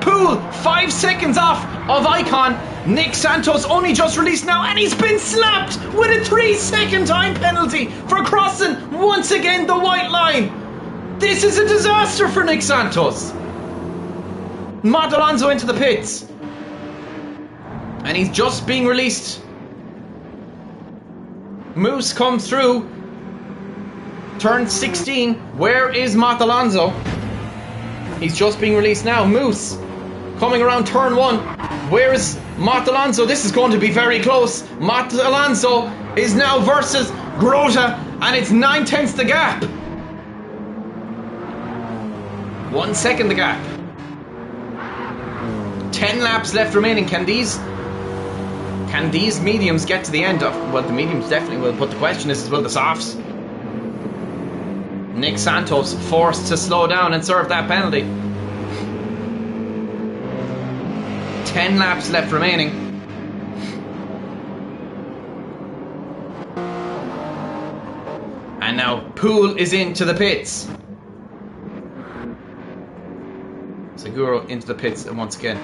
Poole 5 seconds off of Icon. Nick Santos only just released now, and he's been slapped with a 3-second time penalty for crossing once again the white line. This is a disaster for Nick Santos. Matt Alonso into the pits, and he's just being released. Moose comes through turn 16. Where is Matt Alonso? He's just being released now. Moose coming around turn 1. Where is Matt Alonso? This is going to be very close. Matt Alonso is now versus Grota, and it's 9/10 the gap. 1 second the gap. 10 laps left remaining. Can these mediums get to the end of? Well, the mediums definitely will, but the question is, will the softs? Nick Santos forced to slow down and serve that penalty. 10 laps left remaining. And now Poole is into the pits. Seguro into the pits once again.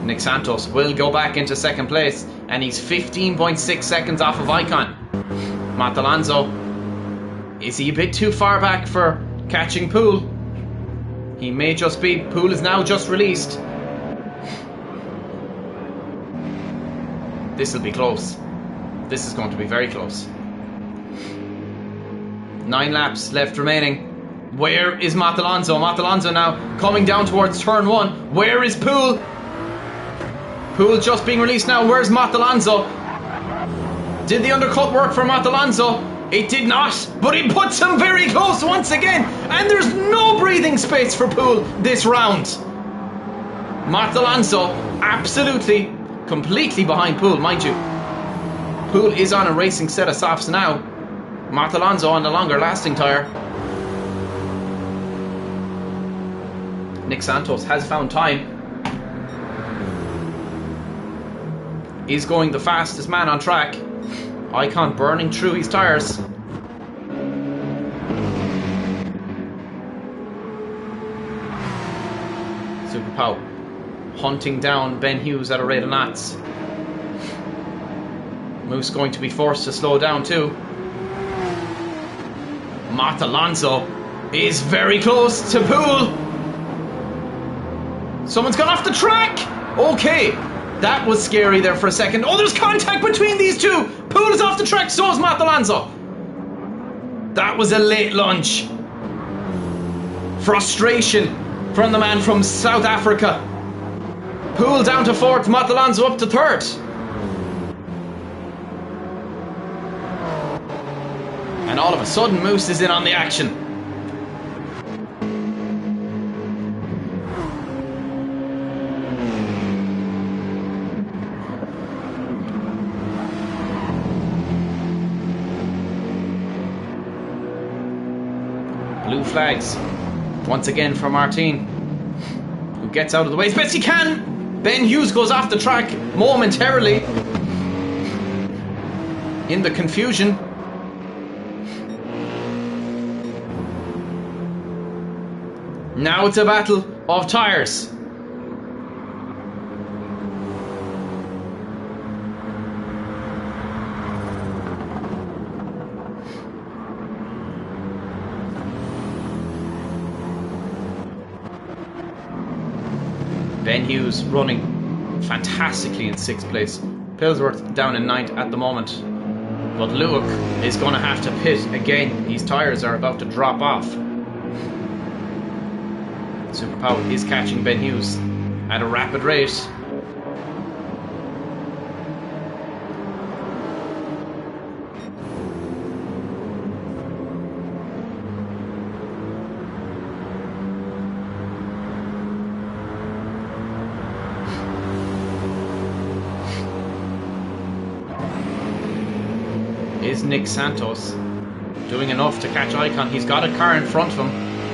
Nick Santos will go back into second place, and he's 15.6 seconds off of Icon. Matt Alonso, is he a bit too far back for catching Poole? He may just be. Poole is now just released. This will be close. This is going to be very close. 9 laps left remaining. Where is Matt Alonso? Matt Alonso now coming down towards turn 1. Where is Poole? Poole just being released now. Where's Matt Alonso? Did the undercut work for Matt Alonso? It did not, but it puts him very close once again. And there's no breathing space for Poole this round. Matt Alonso absolutely, completely behind Poole, mind you. Poole is on a racing set of softs now. Matt Alonso on the longer lasting tyre. Nick Santos has found time. Is going the fastest man on track. Icon burning through his tyres. Super Pow hunting down Ben Hughes at a rate of knots. Moose going to be forced to slow down too. Matt Alonso is very close to Poole. Someone's gone off the track. Okay, that was scary there for a second. Oh, there's contact between these two. Poole is off the track, so is Matt Alonso. That was a late lunge. Frustration from the man from South Africa. Poole down to 4th, Matt Alonso up to 3rd. And all of a sudden, Moose is in on the action. Blue flags once again for Martin, who gets out of the way as best he can. Ben Hughes goes off the track momentarily in the confusion. Now it's a battle of tyres. Ben Hughes running fantastically in 6th place. Pillsworth down in 9th at the moment. But Luke is going to have to pit again. His tyres are about to drop off. Super Power is catching Ben Hughes at a rapid rate. is Nick Santos. Doing enough to catch Icon. He's got a car in front of him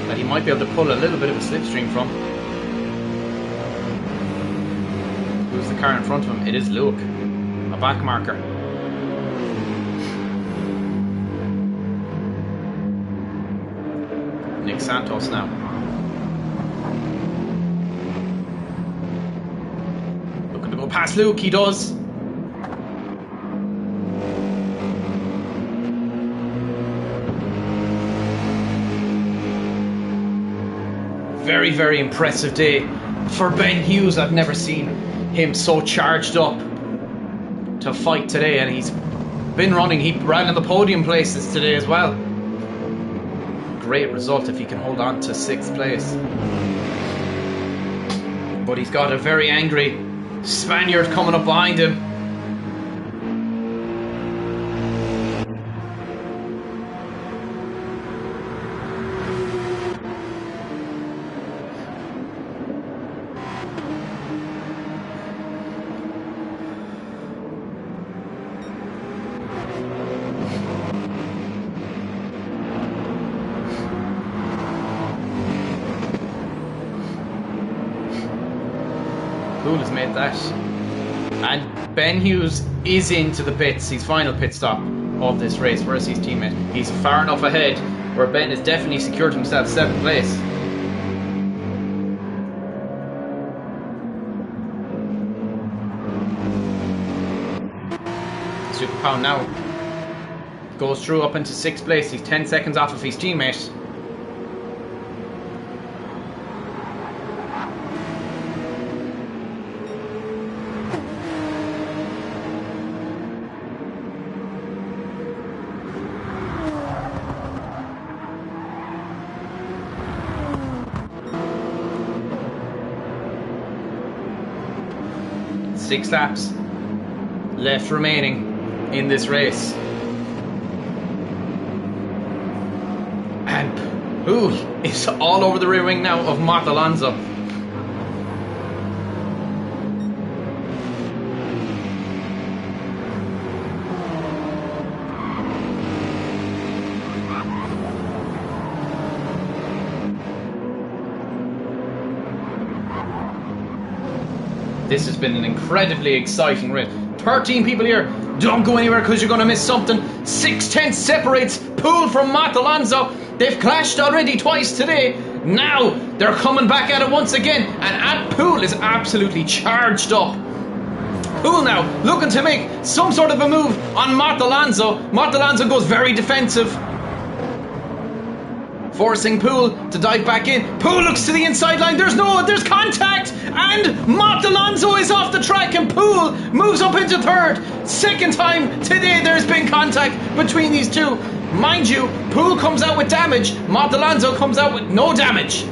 that he might be able to pull a little bit of a slipstream from. Who's the car in front of him? It is Luke, a back marker. Nick Santos now. Looking to go past Luke, he does. Very, very impressive day for Ben Hughes. I've never seen him so charged up to fight today, and he's been running. He ran in the podium places today as well. Great result if he can hold on to 6th place. But he's got a very angry Spaniard coming up behind him. Poole has made that, and Ben Hughes is into the pits, his final pit stop of this race. Where's his teammate? He's far enough ahead where Ben has definitely secured himself 7th place. Super Pound now goes through up into 6th place. He's 10 seconds off of his teammate. Six laps left remaining in this race. And Poole is all over the rear wing now of Matt Alonso. This has been an incredibly exciting race. 13 people here. Don't go anywhere because you're going to miss something. 6/10 separates Poole from Matt Alonso. They've clashed already twice today. Now they're coming back at it once again. And Poole is absolutely charged up. Poole now looking to make some sort of a move on Matt Alonso. Matt Alonso goes very defensive, forcing Poole to dive back in. Poole looks to the inside line. There's contact, and Matt Alonso is off the track, and Poole moves up into 3rd. Second time today there's been contact between these two. Mind you, Poole comes out with damage. Matt Alonso comes out with no damage.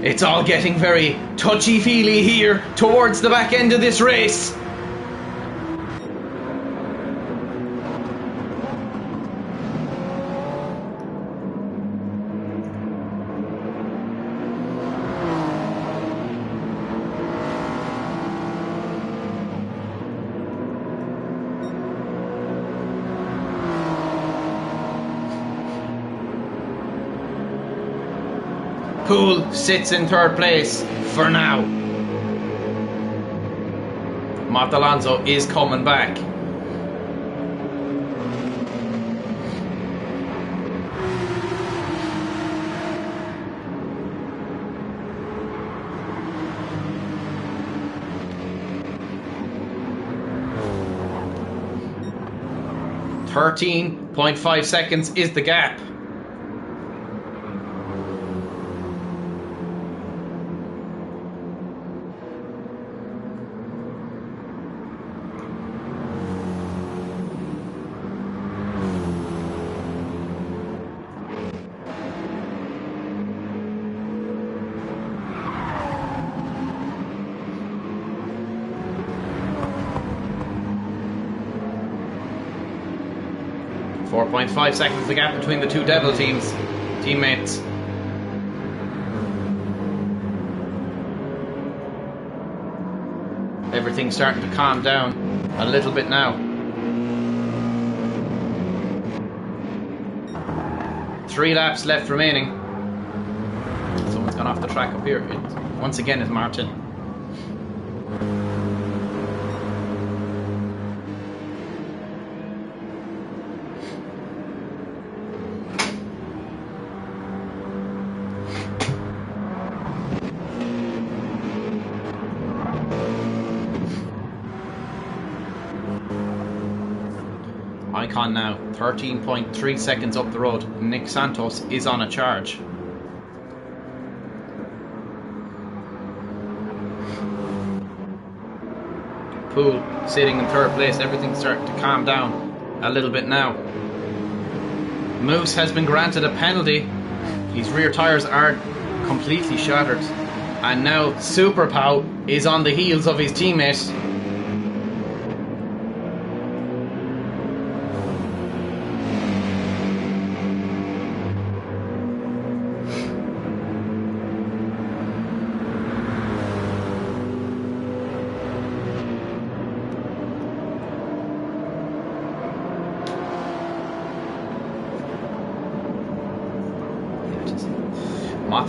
It's all getting very touchy-feely here towards the back end of this race. Poole sits in 3rd place for now. Matt Alonso is coming back. .5 seconds is the gap. .5 seconds the gap between the two Devil teammates. Everything's starting to calm down a little bit now. 3 laps left remaining. Someone's gone off the track up here. It, once again, is Martin. Icon now, 13.3 seconds up the road. Nick Santos is on a charge. Poole sitting in 3rd place. Everything's starting to calm down a little bit now. Moose has been granted a penalty. His rear tyres are completely shattered. And now Super Pow is on the heels of his teammate.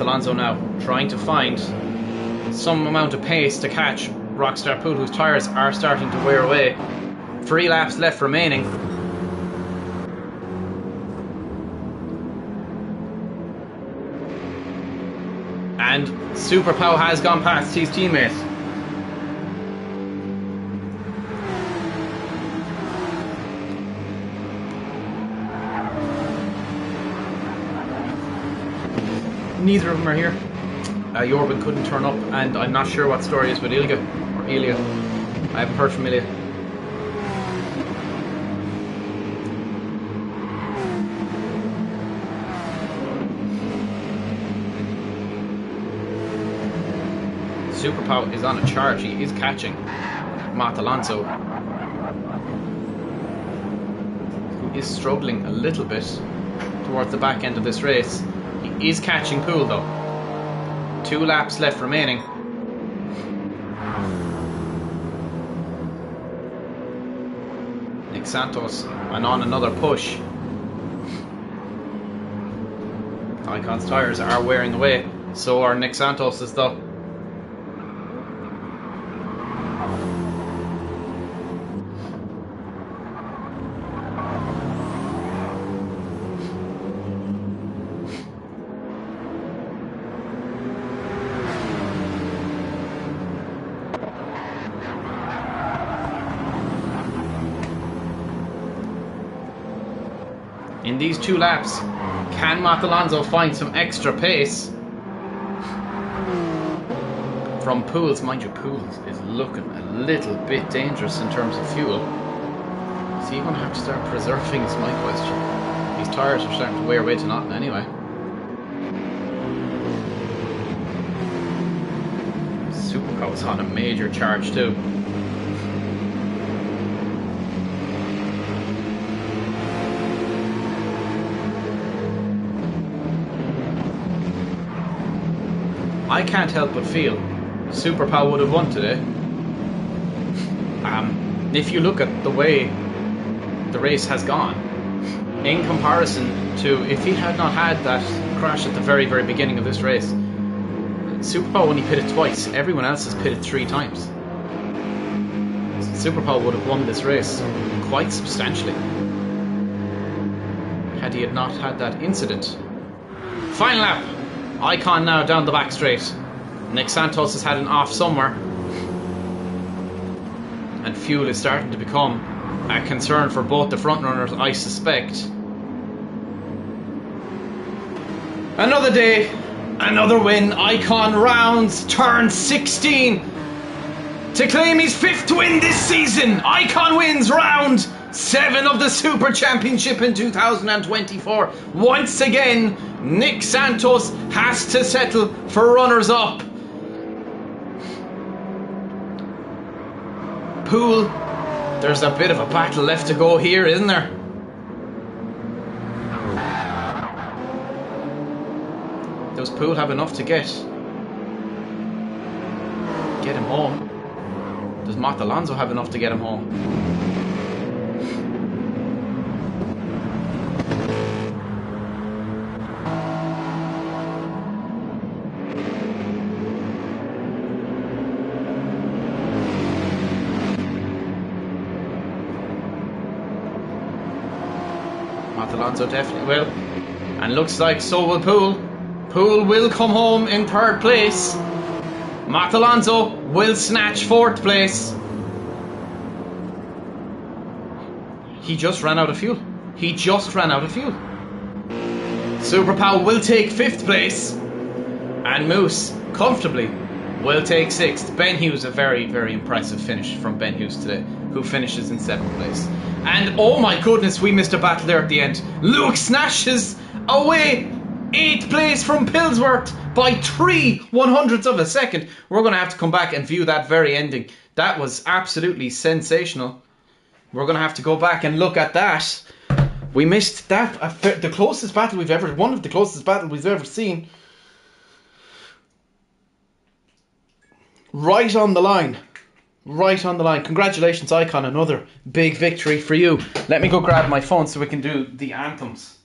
Alonso now trying to find some amount of pace to catch Rockstar Poole, whose tyres are starting to wear away. 3 laps left remaining. And Super Pow has gone past his teammate. Neither of them are here. Jorben couldn't turn up, and I'm not sure what story is with Ilya. I haven't heard from Ilya. Super Pow is on a charge. He is catching Matt Alonso, who is struggling a little bit towards the back end of this race. He is catching Poole though. 2 laps left remaining. Nick Santos and on another push. Icon's tyres are wearing away. So are Nick Santos's though. In these 2 laps, can Matt Alonso find some extra pace from Poole's? Mind you, Poole is looking a little bit dangerous in terms of fuel. Is he going to have to start preserving, is my question. His tyres are starting to wear away to nothing anyway. Super Pow is on a major charge too. I can't help but feel Super Pow would have won today. If you look at the way the race has gone, in comparison to if he had not had that crash at the very beginning of this race, Super Pow only pitted twice. Everyone else has pitted 3 times. Super Pow would have won this race quite substantially had he not had that incident. Final lap. Icon now down the back straight. Nick Santos has had an off somewhere, and fuel is starting to become a concern for both the front runners, I suspect. Another day, another win. Icon rounds turn 16 to claim his 5th win this season. Icon wins round 7 of the Super Championship in 2024. Once again, Nick Santos has to settle for runners-up. Poole, there's a bit of a battle left to go here, isn't there? Does Poole have enough to get him home? Does Matt Alonso have enough to get him home? Matt Alonso definitely will. And looks like so will Poole. Poole will come home in 3rd place. Matt Alonso will snatch 4th place. He just ran out of fuel. He just ran out of fuel. Super Pow will take 5th place. And Moose, comfortably, will take 6th. Ben Hughes, a very, very impressive finish from Ben Hughes today, who finishes in 7th place. And oh my goodness, we missed a battle there at the end. Luke snatches away 8th place from Pillsworth by 3/100ths of a second. We're going to have to come back and view that very ending. That was absolutely sensational. We're going to have to go back and look at that. We missed that. The closest battle we've ever... One of the closest battles we've ever seen. Right on the line. Right on the line. Congratulations, Icon. Another big victory for you. Let me go grab my phone so we can do the anthems.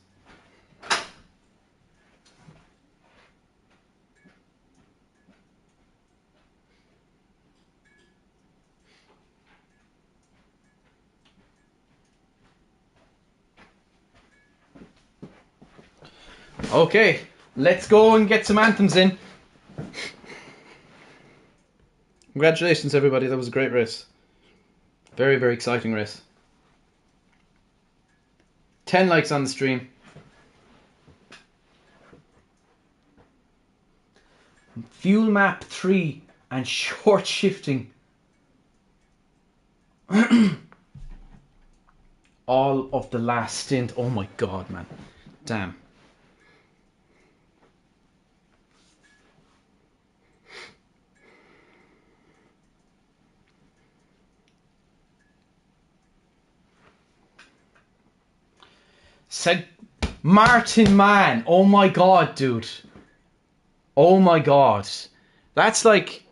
Okay, let's go and get some anthems in. Congratulations, everybody. That was a great race. Very, very exciting race. 10 likes on the stream. Fuel map 3 and short shifting. All of the last stint. Oh my god, man. Damn. Said Martin Mann. Oh my god, dude. Oh my god. That's like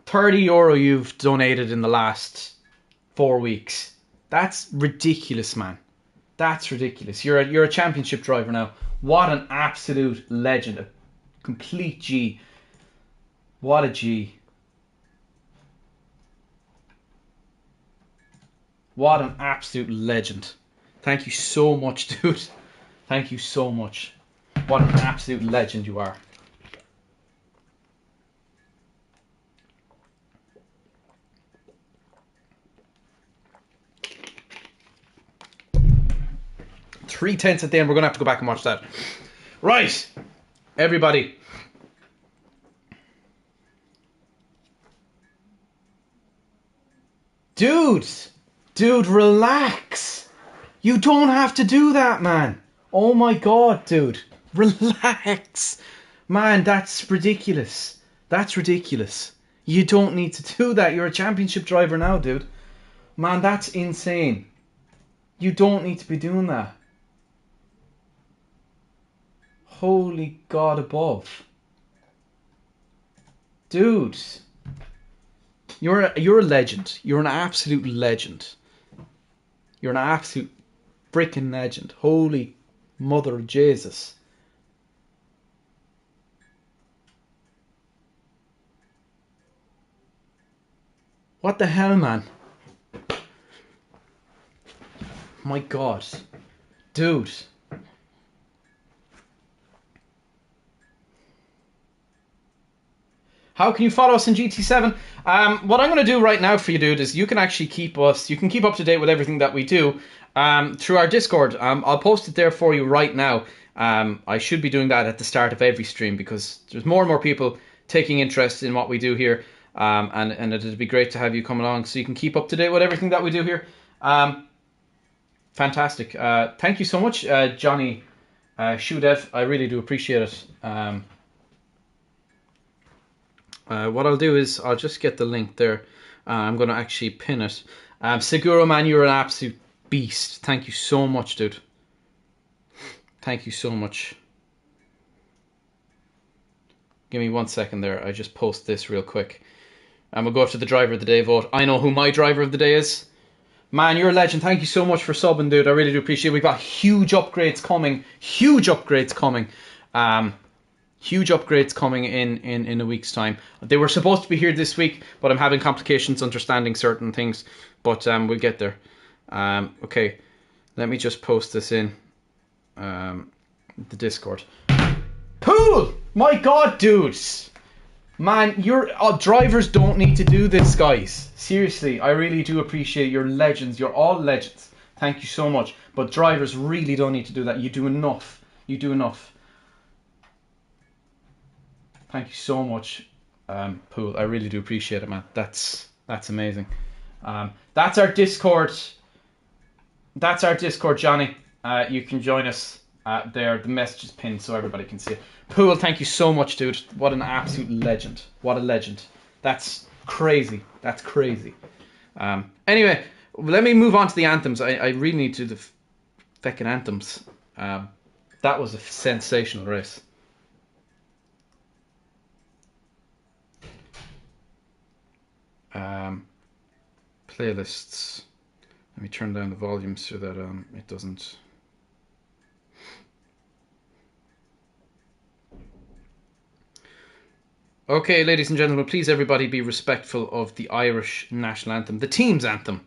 €30 you've donated in the last 4 weeks. That's ridiculous, man. That's ridiculous. You're a championship driver now. What an absolute legend. A complete G. What a G. What an absolute legend. Thank you so much, dude. Thank you so much. What an absolute legend you are. .3 at the end. We're going to have to go back and watch that. Right. Everybody. Dude, relax. You don't have to do that, man. Oh my god, dude. Relax. Man, that's ridiculous. That's ridiculous. You don't need to do that. You're a championship driver now, dude. Man, that's insane. You don't need to be doing that. Holy God above. Dude. You're a legend. You're an absolute legend. You're an absolute freaking legend. Holy mother of Jesus. What the hell, man? My God. Dude. How can you follow us in GT7? What I'm going to do right now for you, dude, is you can actually keep up to date with everything that we do through our Discord. I'll post it there for you right now. I should be doing that at the start of every stream because there's more and more people taking interest in what we do here. And it'd be great to have you come along so you can keep up to date with everything that we do here. Fantastic. Thank you so much, Johnny Shudev. I really do appreciate it. What I'll do is I'll just get the link there. I'm going to actually pin it. Seguro, man, you're an absolute beast. Thank you so much, dude. Thank you so much. Give me 1 second there. I just post this real quick. And we'll go to the driver of the day vote. I know who my driver of the day is. Man, you're a legend. Thank you so much for subbing, dude. I really do appreciate it. We've got huge upgrades coming. Huge upgrades coming. Huge upgrades coming in a week's time. They were supposed to be here this week, but I'm having complications understanding certain things. But we'll get there. Okay, let me just post this in the Discord. Pool! My God, dudes! Man, your drivers don't need to do this, guys. Seriously, I really do appreciate your legends. You're all legends. Thank you so much. But drivers really don't need to do that. You do enough. You do enough. Thank you so much, Pool. I really do appreciate it, man. That's amazing. That's our Discord. That's our Discord, Johnny. You can join us there. The message is pinned so everybody can see it. Pool, thank you so much, dude. What an absolute legend. What a legend. That's crazy. That's crazy. Anyway, let me move on to the anthems. I really need to do the feckin' anthems. That was a sensational race. Playlists. Let me turn down the volume so that it doesn't. Okay, ladies and gentlemen, please everybody be respectful of the Irish national anthem, the team's anthem,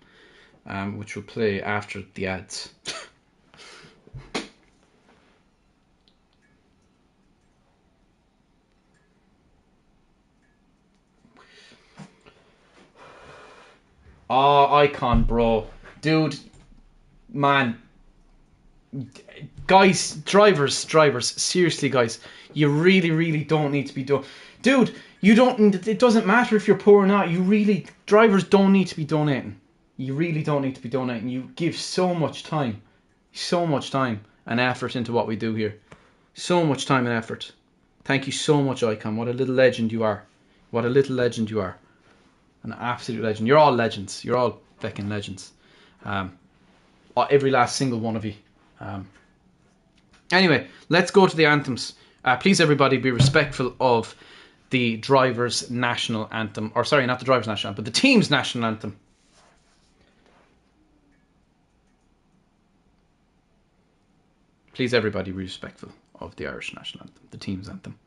which will play after the ads. Oh, icon, bro. Dude, man. Guys, drivers, seriously, guys. You really don't need to be doing... Dude, you don't... It doesn't matter if you're poor or not. Drivers don't need to be donating. You really don't need to be donating. You give so much time and effort into what we do here. So much time and effort. Thank you so much, Icon. What a little legend you are. What a little legend you are. An absolute legend. You're all legends. You're all feckin' legends. Every last single one of you. Anyway, let's go to the anthems. Please, everybody, be respectful of the driver's national anthem. Or, sorry, not the driver's national anthem, but the team's national anthem. Please, everybody, be respectful of the Irish national anthem, the team's anthem.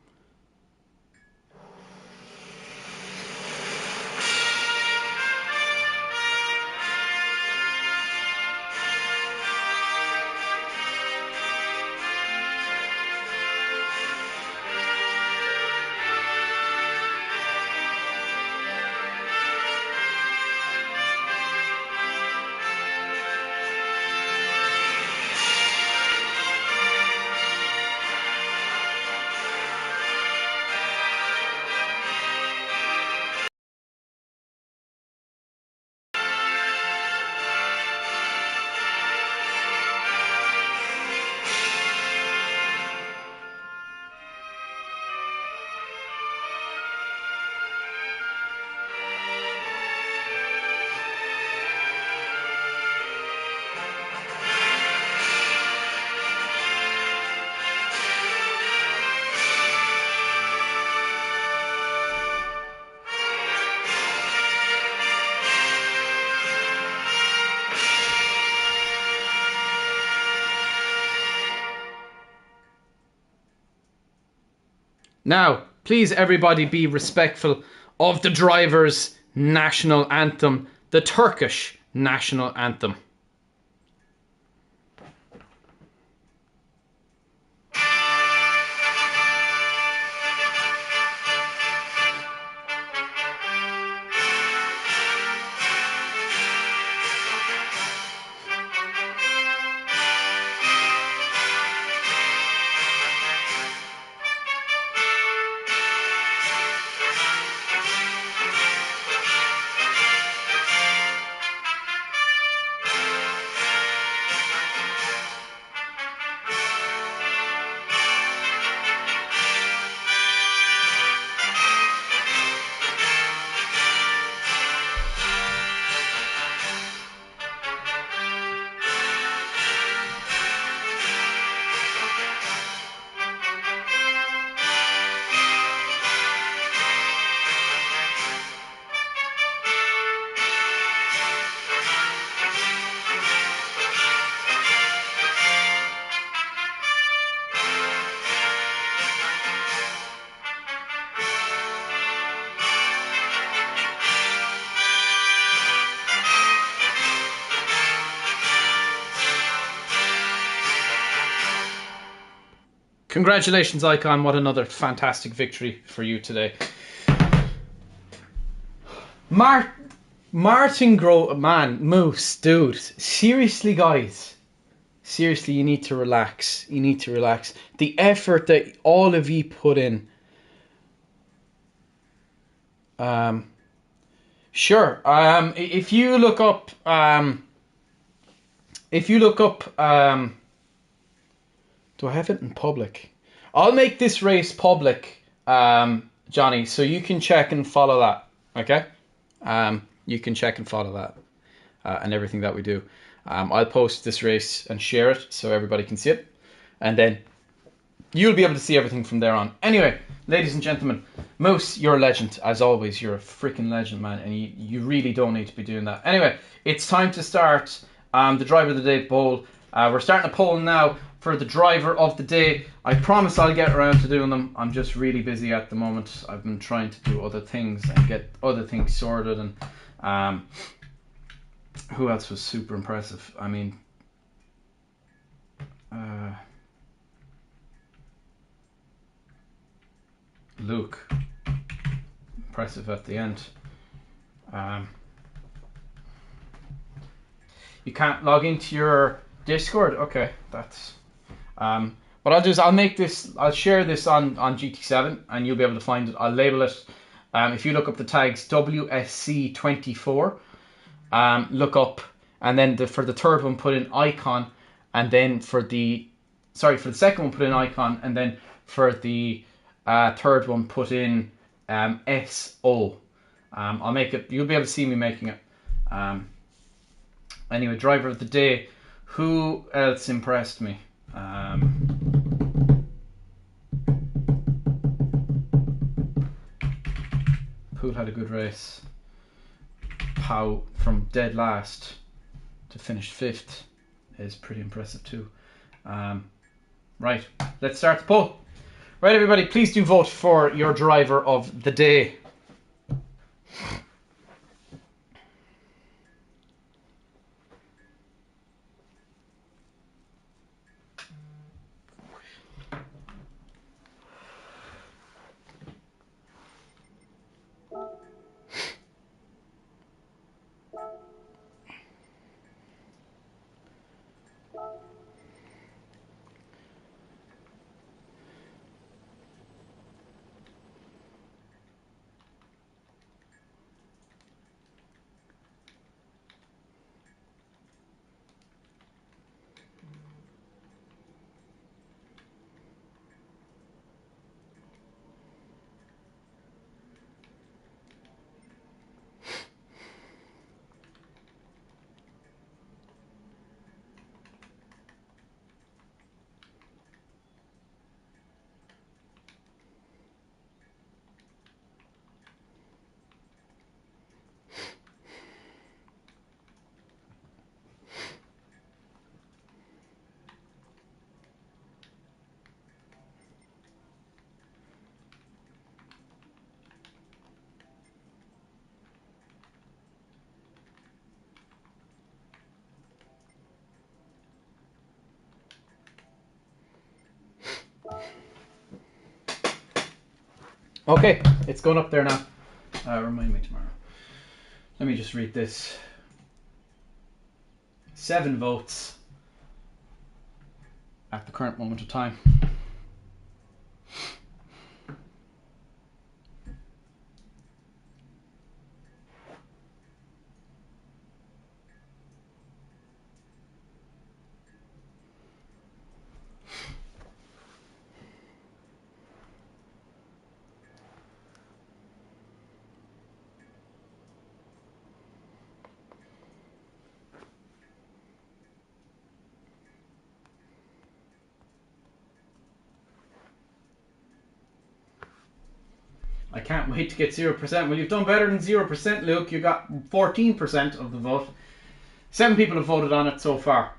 Now, please everybody be respectful of the driver's national anthem, the Turkish national anthem. Congratulations, Icon. What another fantastic victory for you today. Martin Moose, dude. Seriously, guys. Seriously, you need to relax. You need to relax. The effort that all of you put in. Sure. If you look up, do I have it in public? I'll make this race public, Johnny, so you can check and follow that. Okay. You can check and follow that, and everything that we do. I'll post this race and share it so everybody can see it, and then you'll be able to see everything from there on. Anyway, ladies and gentlemen, Moose, you're a legend. As always, you're a freaking legend, man, and you really don't need to be doing that. Anyway, it's time to start the Driver of the Day poll. We're starting a poll now for the Driver of the Day. I promise I'll get around to doing them. I'm just really busy at the moment. I've been trying to do other things and get other things sorted, and who else was super impressive? I mean, Luke, impressive at the end. You can't log into your Discord. Okay, that's what I'll do is I'll share this on GT7, and you'll be able to find it. I'll label it. If you look up the tags WSC24, look up, and then for the third one put in icon, and then for the second one put in icon, and then for the third one put in SO. I'll make it. You'll be able to see me making it. Anyway, Driver of the Day. Who else impressed me? Poole had a good race. Pow from dead last to finish 5th is pretty impressive too. Right, let's start the poll. Right, everybody, please do vote for your Driver of the Day. Okay, it's going up there now. Remind me tomorrow. Let me just read this. 7 votes at the current moment of time. I can't wait to get 0%. Well, you've done better than 0%, Luke. You got 14% of the vote. 7 people have voted on it so far.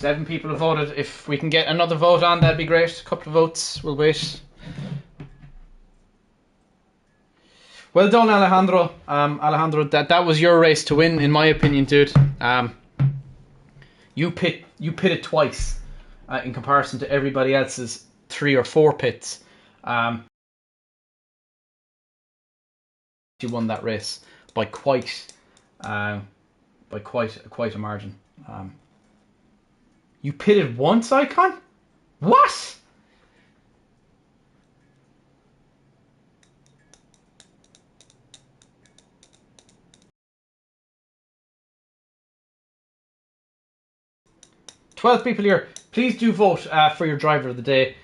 7 people have voted. If we can get another vote on, that'd be great. A couple of votes. We'll wait. Well done, Alejandro. Alejandro, that was your race to win, in my opinion, dude. You pitted twice in comparison to everybody else's 3 or 4 pits. You won that race by quite a margin. You pitted once, Icon? What? "12 people here. Please do vote for your driver of the day.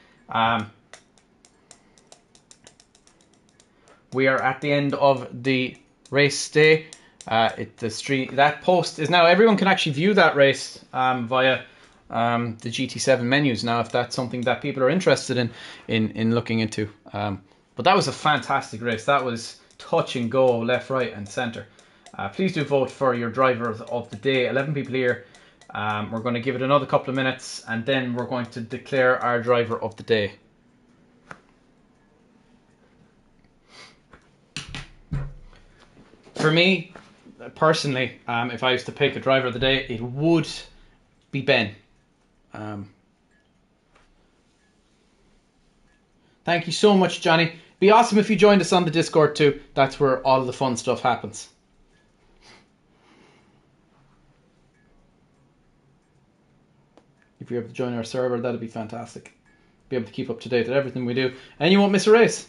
We are at the end of the race day. That post is now, everyone can actually view that race via the GT7 menus now, if that's something that people are interested in looking into. But that was a fantastic race. That was touch and go, left, right, and centre. Please do vote for your driver of the day. 11 people here. We're going to give it another couple of minutes, and then we're going to declare our driver of the day. For me, personally, if I was to pick a driver of the day, it would be Ben. Thank you so much, Johnny. Be awesome if you joined us on the Discord too. That's where all the fun stuff happens. If you're able to join our server, that'd be fantastic. Be able to keep up to date with everything we do, and you won't miss a race.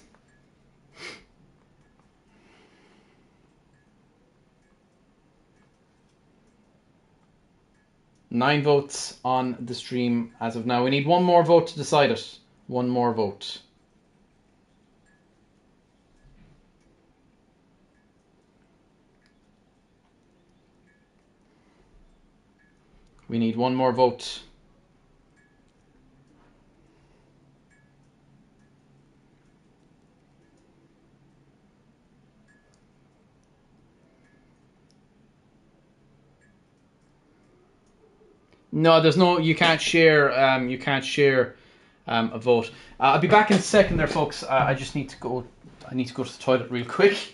Nine votes on the stream as of now. We need one more vote to decide it. One more vote. We need one more vote. No, there's no. You can't share. You can't share a vote. I'll be back in a second, there, folks. I just need to go. I need to go to the toilet real quick.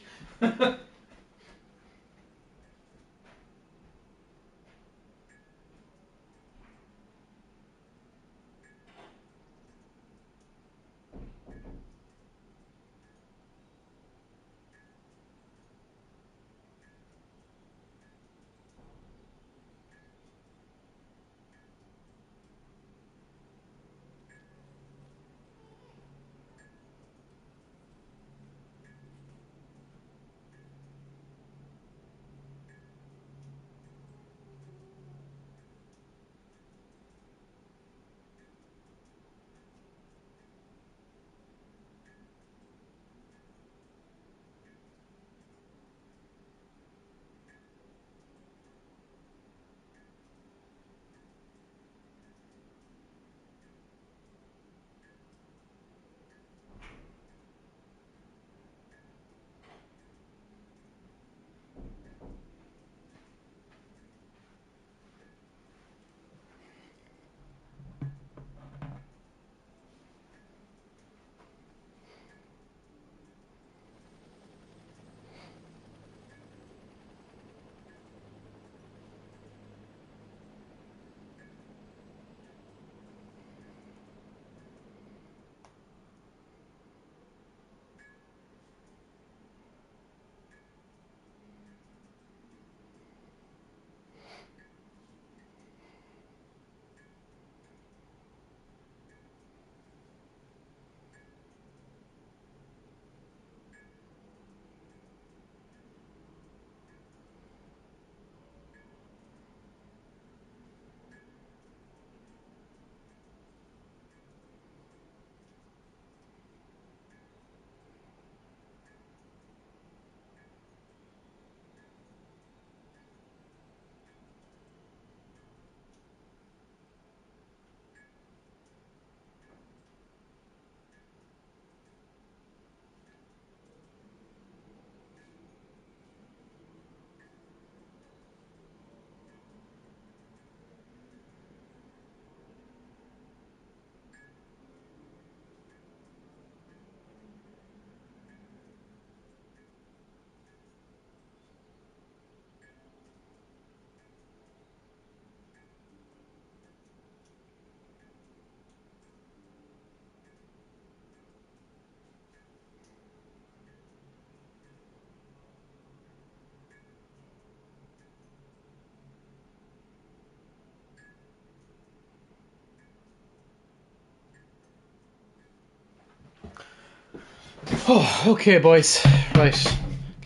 Oh, okay, boys. Right,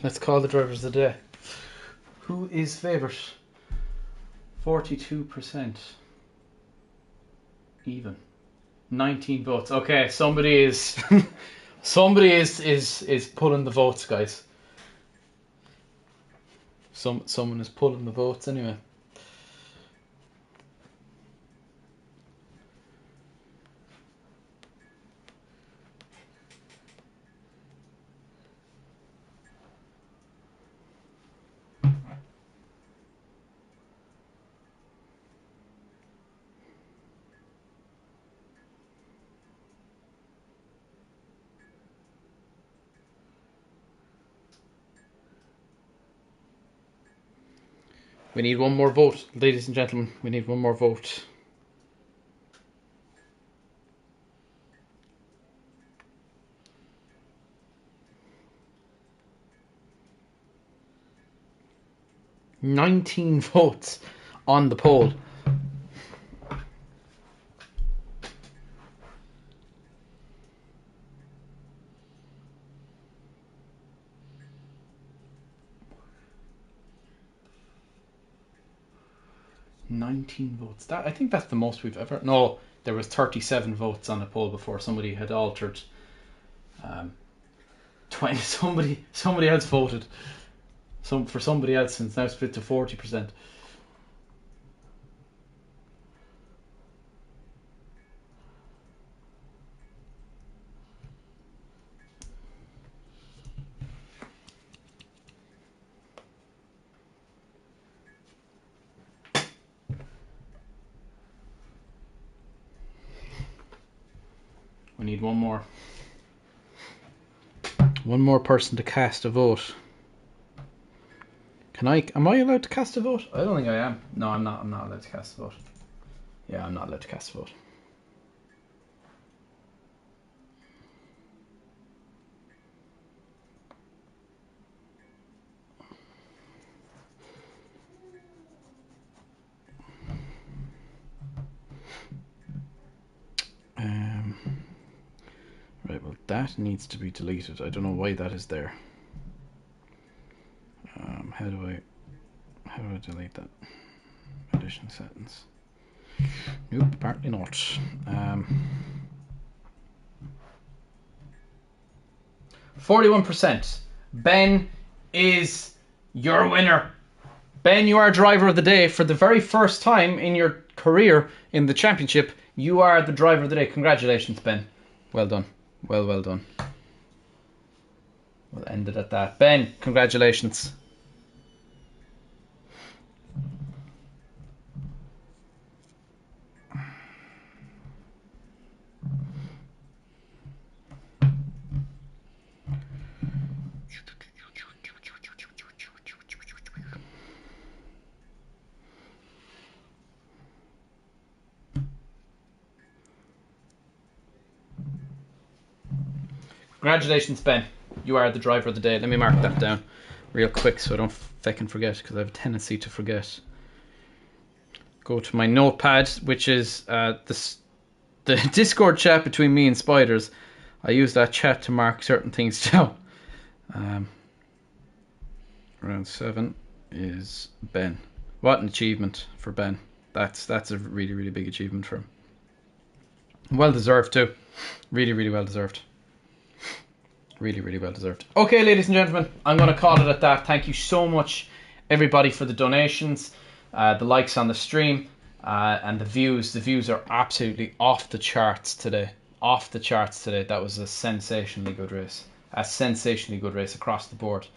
let's call the drivers of the day. Who is favourite? 42%. Even. 19 votes. Okay, somebody is somebody is pulling the votes, guys. Someone is pulling the votes anyway. We need one more vote, ladies and gentlemen. We need one more vote. "19 votes on the poll. Votes. I think that's the most we've ever. No, there was 37 votes on a poll before. Somebody had altered. 20. Somebody else voted. For somebody else, and it's now split to 40%. We need one more. One more person to cast a vote. Am I allowed to cast a vote? I don't think I am. No, I'm not allowed to cast a vote. Yeah, I'm not allowed to cast a vote. Right, well, that needs to be deleted. I don't know why that is there. How do I delete that? Edition settings. Nope, apparently not. 41%. Ben is your winner. Ben, you are driver of the day for the very first time in your career in the championship. You are the driver of the day. Congratulations, Ben. Well done. Well done. We'll end it at that. Ben, congratulations. Congratulations, Ben. You are the driver of the day. Let me mark that down real quick so I don't fucking forget, because I have a tendency to forget. Go to my notepad, which is the Discord chat between me and Spiders. I use that chat to mark certain things down. Round 7 is Ben. What an achievement for Ben. That's a really, really big achievement for him. Well deserved too. Really, really well deserved. Really, really well deserved. Okay, ladies and gentlemen, I'm going to call it at that. Thank you so much, everybody, for the donations, the likes on the stream, and the views. The views are absolutely off the charts today. Off the charts today. That was a sensationally good race. A sensationally good race across the board.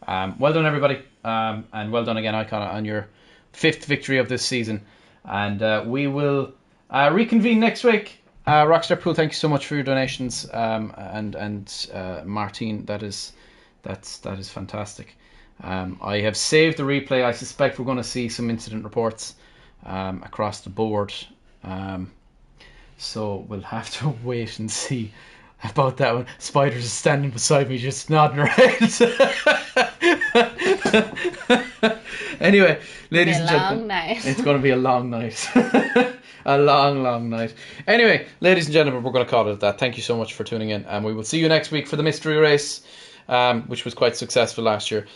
Well done, everybody. And well done again, Icon, on your 5th victory of this season. And we will reconvene next week. Rockstar Pool, thank you so much for your donations, and Martine, that is fantastic. I have saved the replay. I suspect we're going to see some incident reports across the board, so we'll have to wait and see about that one. Spiders is standing beside me just nodding her head. Anyway, ladies and It's gonna gentlemen, be a long night. it's going to be a long night. A long, long night. Anyway, ladies and gentlemen, we're going to call it at that. Thank you so much for tuning in, and we will see you next week for the mystery race, which was quite successful last year.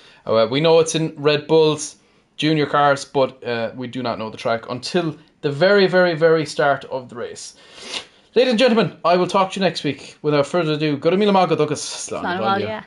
We know it's in Red Bull's junior cars, but we do not know the track until the very, very, very start of the race. Ladies and gentlemen, I will talk to you next week. Without further ado, go to Mila Maga Douglas. Slán bhaile.